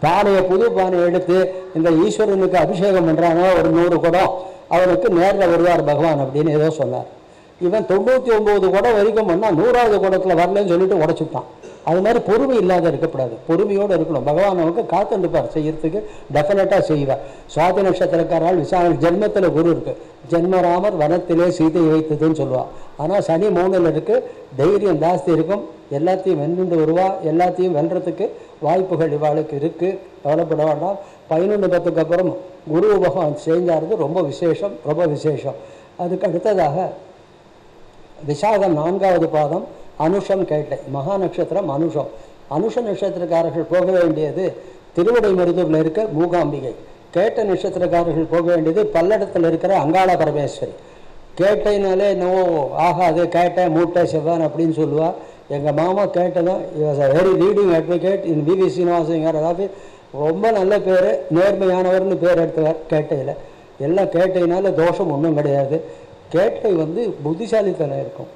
பானையை புது பானையை எடுத்து இந்த ஈஸ்வரனுக்கு அபிஷேகம் பண்ணுறாங்க, ஒரு 100 குடம் அவனுக்கு நேரில் வருவார் பகவான் அப்படின்னு ஏதோ சொன்னார். இவன் 99 குடம் வரைக்கும் பண்ணால் 100வது குடத்தில் வரலன்னு சொல்லிட்டு உடச்சுட்டான். அது மாதிரி பொறுமை இல்லாத இருக்கக்கூடாது, பொறுமையோடு இருக்கணும். பகவான் நமக்கு காத்துருப்பார், செய்யறதுக்கு டெஃபினட்டாக செய்வார். சுவாதி நட்சத்திரக்காரால் விசாரணை ஜென்மத்தில் குரு இருக்குது. ஜென்மராமர் வனத்திலே சீதை வைத்ததுன்னு சொல்லுவாள். ஆனால் சனி 3ல் இருக்குது, தைரியம் ஜாஸ்தி இருக்கும், எல்லாத்தையும் வென்று வருவா, எல்லாத்தையும் வெல்றதுக்கு வாய்ப்புகள் இவாளுக்கு இருக்குது. கவலைப்பட வேண்டாம். 11:10க்கு அப்புறம் குரு பகவான் செஞ்சாருது ரொம்ப விசேஷம். அதுக்கு அடுத்ததாக விசாகம் 4வது பாதம் அனுஷம் கேட்டை மகா நட்சத்திரம் அனுஷ நட்சத்திரக்காரர்கள் போக வேண்டியது திருவிடைமருதூரில் இருக்க மூகாம்பிகை. கேட்ட நட்சத்திரக்காரர்கள் போக வேண்டியது பல்லடத்தில் இருக்கிற அங்காள பரமேஸ்வரி. கேட்டைனாலே என்னவோ ஆகாது, கேட்டை மூட்டை செவ்வான் அப்படின்னு சொல்லுவாள். எங்கள் மாமா கேட்டதும் வெரி லீடிங் அட்வொகேட் இன் பிவி சீனிவாசங்கர், அதாவது ரொம்ப நல்ல பேர், நேர்மையானவர்னு பேர் எடுத்தவர் கேட்டையில். எல்லாம் கேட்டையினால தோஷம் ஒன்றும் கிடையாது. கேட்டை புத்திசாலித்தனம் இருக்கும்.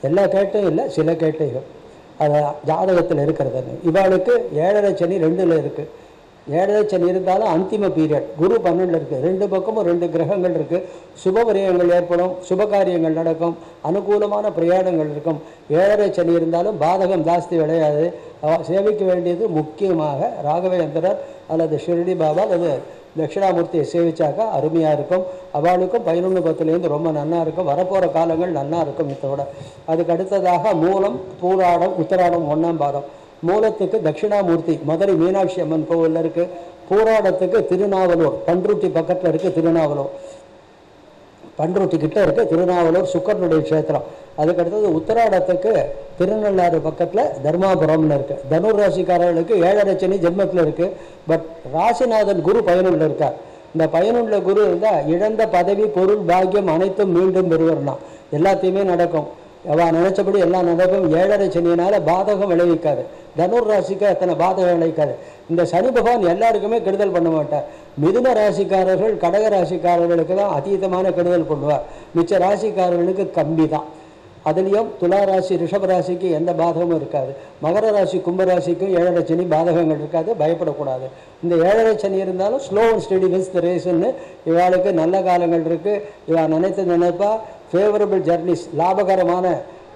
எல்லா கேட்டையும் இல்லை, சில கேட்டைகள் அது ஜாதகத்தில் இருக்கிறது. இவாளுக்கு 7.5 சனி 2ல் இருக்குது. 7.5 சனி இருந்தாலும் அந்திம பீரியட். குரு 12ல் இருக்குது. 2 பக்கமும் 2 கிரகங்கள் இருக்குது. சுப விரயங்கள் ஏற்படும், சுப காரியங்கள் நடக்கும், அனுகூலமான பிரயாணங்கள் இருக்கும். 7.5 சனி இருந்தாலும் பாதகம் ஜாஸ்தி விளையாது. சேவிக்க வேண்டியது முக்கியமாக ராகவேந்திரர் அல்லது ஷிரடி பாபா அல்லது தட்சிணாமூர்த்தியை சேவிச்சாக்கா அருமையாக இருக்கும். அவளுக்கும் 11:10 ரொம்ப நன்னா இருக்கும். வரப்போகிற காலங்கள் நன்னா இருக்கும். இதோட அதுக்கு அடுத்ததாக மூலம், பூராடம், உத்தராடம் 1ஆம் பாதம். மூலத்துக்கு தட்சிணாமூர்த்தி மதுரை மீனாட்சி அம்மன் கோவிலில் இருக்குது. பூராடத்துக்கு திருநாவலூர், பண்ருட்டி பக்கத்தில் இருக்குது. திருநாவலூர் பண்ருட்டி கிட்ட இருக்குது திருநாவலூர், சுக்கரனுடைய க்ஷேத்திரம். அதுக்கடுத்தது உத்தராடத்துக்கு திருநள்ளாறு பக்கத்தில் தர்மாபுரம்னு இருக்குது. தனுர் ராசிக்காரர்களுக்கு 7.5 சனி ஜென்மத்தில் இருக்குது. பட் ராசிநாதன் குரு 11ல் இருக்கார். இந்த 11ல் குரு இருந்தால் இழந்த பதவி, பொருள், பாக்கியம் அனைத்தும் மீண்டும் பெறுவர்னா எல்லாத்தையுமே நடக்கும். அவள் நினைச்சபடி எல்லாம் நடக்கும். 7.5 சனியினால பாதகம் விளைவிக்காது. தனுர் ராசிக்கு அத்தனை பாதகம் விளைவிக்காது. இந்த சனி பகவான் எல்லாருக்குமே கெடுதல் பண்ண மாட்டார். மிதுன ராசிக்காரர்கள், கடக ராசிக்காரர்களுக்கு தான் அதீதமான கெடுதல் பண்ணுவார். மிச்ச ராசிக்காரர்களுக்கு கம்மி தான். அதுலேயும் துலா ராசி, ரிஷப ராசிக்கு எந்த பாதகமும் இருக்காது. மகர ராசி, கும்பராசிக்கும் 7.5 சனி பாதகங்கள் இருக்காது. பயப்படக்கூடாது. இந்த 7.5 சனி இருந்தாலும் slow and steady wins the ரேஸ்ன்னு இவாளுக்கு நல்ல காலங்கள் இருக்குது. இவா நினைப்பா ஃபேவரபிள் ஜர்னிஸ், லாபகரமான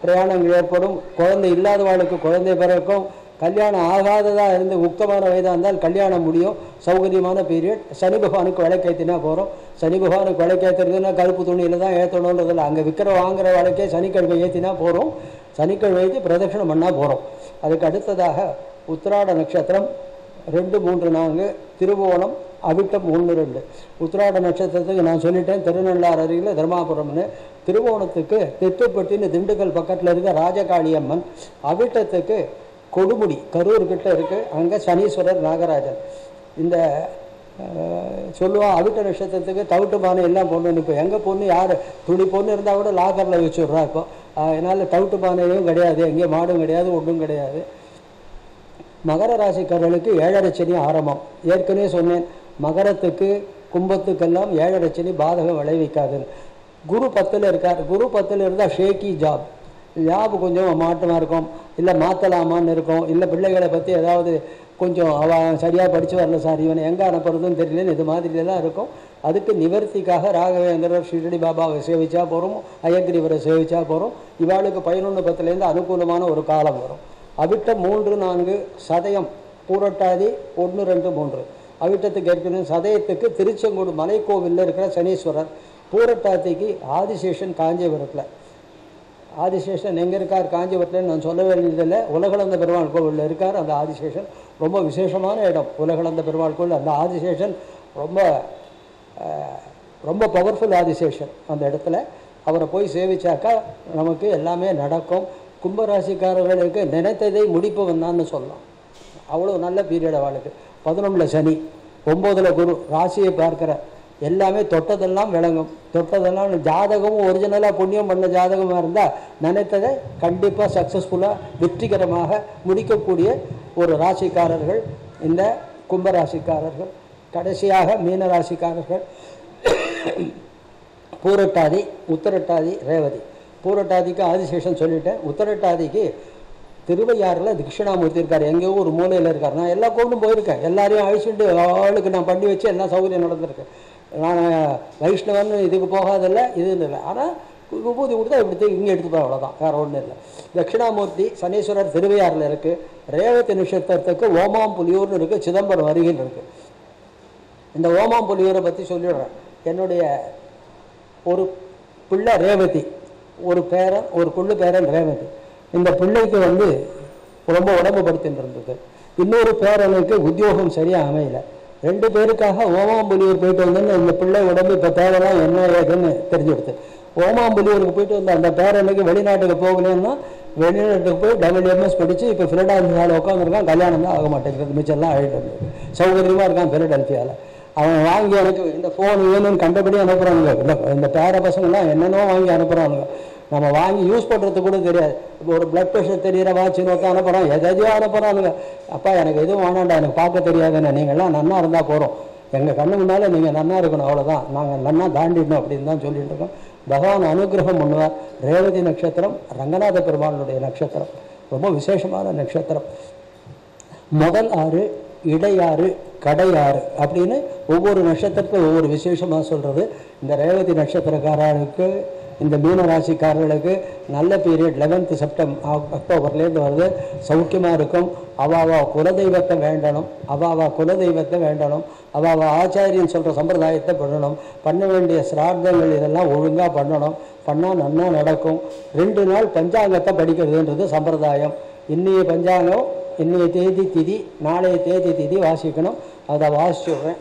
பிரயாணங்கள் ஏற்படும். குழந்தை இல்லாதவாளுக்கு குழந்தை பிறக்கும். கல்யாணம் ஆகாததாக இருந்து முக்தமான வயதாக இருந்தால் கல்யாணம் முடியும். சௌகரியமான பீரியட். சனி பகவானுக்கு விளக்கேற்றினா போகிறோம். சனி பகவானுக்கு விளக்கேற்றுறதுன்னா கருப்பு துணியில் தான் ஏற்றணுன்றதில்ல. அங்கே வாங்குற விளக்கே சனிக்கிழமை ஏற்றினா போகிறோம். சனிக்கிழமை ஏற்றி பிரதட்சணம் பண்ணால் போகிறோம். அதுக்கு அடுத்ததாக உத்திராட நட்சத்திரம் 2, 3, 4, திருவோணம், அவிட்டம் 1, 2. உத்திராட நட்சத்திரத்துக்கு நான் சொல்லிட்டேன் திருநள்ளாறு அருகில் தர்மாபுரம்னு. திருவோணத்துக்கு தெத்துப்பட்டின்னு திண்டுக்கல் பக்கத்தில் இருக்க ராஜகாளி அம்மன். அவிட்டத்துக்கு கொடுமுடி கரூர்கிட்ட இருக்குது. அங்கே சனீஸ்வரர், நாகராஜன். இந்த சொல்லுவான் அவிட்ட நட்சத்திரத்துக்கு தவிட்டு பானை எல்லாம் பொண்ணு. இப்போ எங்கள் பொண்ணு யார் துணி பொண்ணு இருந்தால் கூட லாக்கரில் வச்சுடுறா. இப்போ அதனால் தவிட்டு பானையும் கிடையாது, எங்கே மாடும் கிடையாது, ஒன்றும் கிடையாது. மகர ராசிக்காரர்களுக்கு 7.5 சனி ஆரம்பம். ஏற்கனவே சொன்னேன், மகரத்துக்கு கும்பத்துக்கெல்லாம் 7.5 சனி பாதகம் விளைவிக்காதுன்னு. குரு 10ல் இருக்கார். குரு 10ல் இருந்தால் ஷேக்கி ஜாப் கொஞ்சம் மாற்றமாக இருக்கும். இல்லை மாற்றலாமான்னு இருக்கும். இல்லை பிள்ளைகளை பற்றி ஏதாவது கொஞ்சம் அவன் சரியாக படித்து வரல சார், இவனை எங்கே அனுப்புறதுன்னு தெரியலன்னு இது மாதிரியெல்லாம் இருக்கும். அதுக்கு நிவர்த்திக்காக ராகவேந்திரர் ஷிரடி பாபாவை சேவிச்சா போகிறோம், அயக்ரீவரை சேவிச்சா போகிறோம். இவாளுக்கு 11:10 அனுகூலமான ஒரு காலம் வரும். அவிட்ட 3, 4 சதயம் பூரட்டாதி 1, 2, 3 அவிட்டத்துக்கு ஏற்கனவே சதயத்துக்கு திருச்செங்கோடு மலைக்கோவிலில் இருக்கிற சனீஸ்வரர், பூரட்டாதிக்கு ஆதிசேஷன் காஞ்சிபுரத்தில். ஆதிசேஷன் எங்கே இருக்கார் காஞ்சிபுரத்தில் நான் சொல்ல வேண்டியதில்லை, உலகளந்த பெருமாள் கோவிலில் இருக்கார். அந்த ஆதிசேஷன் ரொம்ப விசேஷமான இடம். உலகளந்த பெருமாள் கோவில் அந்த ஆதிசேஷன் ரொம்ப ரொம்ப பவர்ஃபுல் ஆதிசேஷன். அந்த இடத்துல அவரை போய் சேவிச்சாக்கா நமக்கு எல்லாமே நடக்கும். கும்பராசிக்காரர்களுக்கு நினைத்ததை முடிப்பவன் தான் சொல்லலாம். அவ்வளோ நல்ல பீரியட் அவளுக்கு. 11 சனி, 9 குரு, ராசியை பார்க்குற எல்லாமே தொட்டதெல்லாம் விளங்கும். தொட்டதெல்லாம் ஜாதகமும் ஒரிஜினலாக புண்ணியம் பண்ண ஜாதகமாக இருந்தால் நினைத்ததை கண்டிப்பாக சக்ஸஸ்ஃபுல்லாக வெற்றிகரமாக முடிக்கக்கூடிய ஒரு ராசிக்காரர்கள் இந்த கும்பராசிக்காரர்கள். கடைசியாக மீனராசிக்காரர்கள் பூரட்டாதி, உத்தரட்டாதி, ரேவதி. பூரட்டாதிக்கு ஆதிசேஷன் சொல்லிட்டேன். உத்தரட்டாதிக்கு திருவையாறில் தட்சிணாமூர்த்தி இருக்கார், எங்கேயோ ஒரு மூலையில் இருக்கார். நான் எல்லா கோவிலும் போயிருக்கேன், எல்லாரையும் அழிச்சுட்டு ஆளுக்கு நான் பண்ணி வச்சு எல்லாம் சௌகரியம் நடந்திருக்கேன். நான் வைஷ்ணவன் இதுக்கு போகாதில்ல, இதுன்னு இல்லை. ஆனால் விபூதி கொடுத்தா இப்படி இங்கே எடுத்துப்போம், அவ்வளோதான், வேறு ஒன்றும் இல்லை. தட்சிணாமூர்த்தி சனீஸ்வரர் திருவையாறில் இருக்குது. ரேவதி நட்சத்திரத்துக்கு ஓமாம்புலியூர்னு இருக்குது, சிதம்பரம் அருகில் இருக்குது. இந்த ஓமாம்புலியூரை பற்றி சொல்லிடுறேன். என்னுடைய ஒரு பிள்ளை ரேவதி, ஒரு பேரன், ஒரு குள்ளு பேரன் ரேவதி. இந்த பிள்ளைக்கு ரொம்ப உடம்பு படுத்தின்னு இருந்தது. இன்னொரு பேரனுக்கு உத்தியோகம் சரியாக அமையல. 2 பேருக்காக ஓமாம்புலியூர் போயிட்டு வந்தேன்னு இந்த பிள்ளை உடம்பு இப்போ தேவைதான் என்ன ஏதுன்னு தெரிஞ்சுடுது. ஓமாம்புலியூருக்கு போயிட்டு வந்த அந்த பேரனுக்கு வெளிநாட்டுக்கு போகலன்னா வெளிநாட்டுக்கு போய் WMS படித்து இப்போ ஃபிலடெல்ஃபியாவில் உட்காந்துருக்கான். கல்யாணம் தான் ஆக மாட்டேங்கிறது, மிச்சம்லாம் ஆகிட்டு இருந்தது. சௌகரியமாக இருக்கான் ஃபிலடெல்ஃபியாவில். அவன் வாங்கி எனக்கு இந்த ஃபோன் வேணும்னு கண்டபடி அனுப்புகிறானுங்க. இந்த பேர பசங்கள்லாம் என்னென்னோ வாங்கி அனுப்புகிறானுங்க. நம்ம வாங்கி யூஸ் பண்ணுறது கூட தெரியாது. இப்போ ஒரு பிளட் ப்ரெஷர் தெரிகிற வாட்சி நோக்க அனுப்புகிறோம், எதையோ அனுப்புகிறானுங்க. அப்பா எனக்கு எதுவும் வேணாண்டா, எனக்கு பார்க்க தெரியாதுன்னு, நீங்கள்லாம் நன்னா இருந்தால் போகிறோம், எங்கள் கண்ணு முன்னால் நீங்கள் நன்னா இருக்கணும், அவ்வளோதான், நாங்கள் நன்னா தாண்டிடணும் அப்படின்னு தான் சொல்லிட்டு இருக்கோம். பகவான் அனுகிரகம் பண்ணுவார். ரேவதி நட்சத்திரம் ரங்கநாத பெருமாளுடைய நட்சத்திரம், ரொம்ப விசேஷமான நட்சத்திரம். முதல் 6, இடையாறு, கடையாறு அப்படின்னு ஒவ்வொரு நட்சத்திரத்துக்கும் ஒவ்வொரு விசேஷமாக சொல்கிறது. இந்த ரேவதி நட்சத்திரக்காரர்களுக்கு, இந்த மீன ராசிக்காரர்களுக்கு நல்ல பீரியட் 11th அக்டோபர்லேருந்து வருது. சௌக்கியமாக இருக்கும். அவாவா குலதெய்வத்தை வேண்டணும், அவாவா ஆச்சாரியன் சொல்கிற சம்பிரதாயத்தை பண்ணணும். பண்ண வேண்டிய சிரார்த்தங்கள் இதெல்லாம் ஒழுங்காக பண்ணணும். பண்ணால் நன்னா நடக்கும். 2 நாள் பஞ்சாங்கத்தை படிக்கிறதுன்றது சம்பிரதாயம். இன்னைய பஞ்சாங்கம், இன்னைய தேதி திதி, நாளைய தேதி திதி வாசிக்கணும். அதை வாசிச்சுடுறேன்.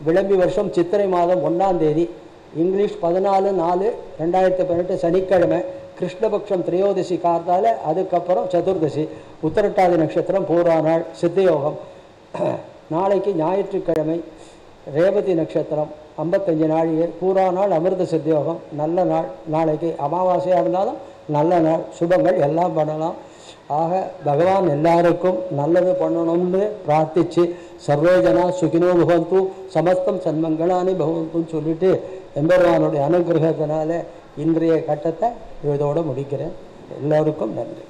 விளம்பி வருஷம் சித்திரை மாதம் 1ஆம் தேதி, இங்கிலீஷ் 14/4/2018 சனிக்கிழமை, கிருஷ்ணபக்ஷம் திரையோதசி காத்தால, அதுக்கப்புறம் சதுர்தசி, உத்தரட்டாதி நட்சத்திரம் பூரா நாள், சித்தயோகம். நாளைக்கு ஞாயிற்றுக்கிழமை, ரேவதி நட்சத்திரம் 55 நாழிகை, பூரா நாள், அமிர்த சித்தயோகம், நல்ல நாள். நாளைக்கு அமாவாசையாக இருந்தாலும் நல்ல நாள், சுபங்கள் எல்லாம் பண்ணலாம். ஆக பகவான் எல்லாருக்கும் நல்லது பண்ணணும்னு பிரார்த்திச்சு, சர்வேஜனா சுகினோ பவந்து சமஸ்தம் சன்மங்களானி பவந்துன்னு சொல்லிட்டு எம்பெருமானுடைய அனுகிரகத்தினால இன்றைய கட்டத்தை இதோடு முடிக்கிறேன். எல்லோருக்கும் நன்றி.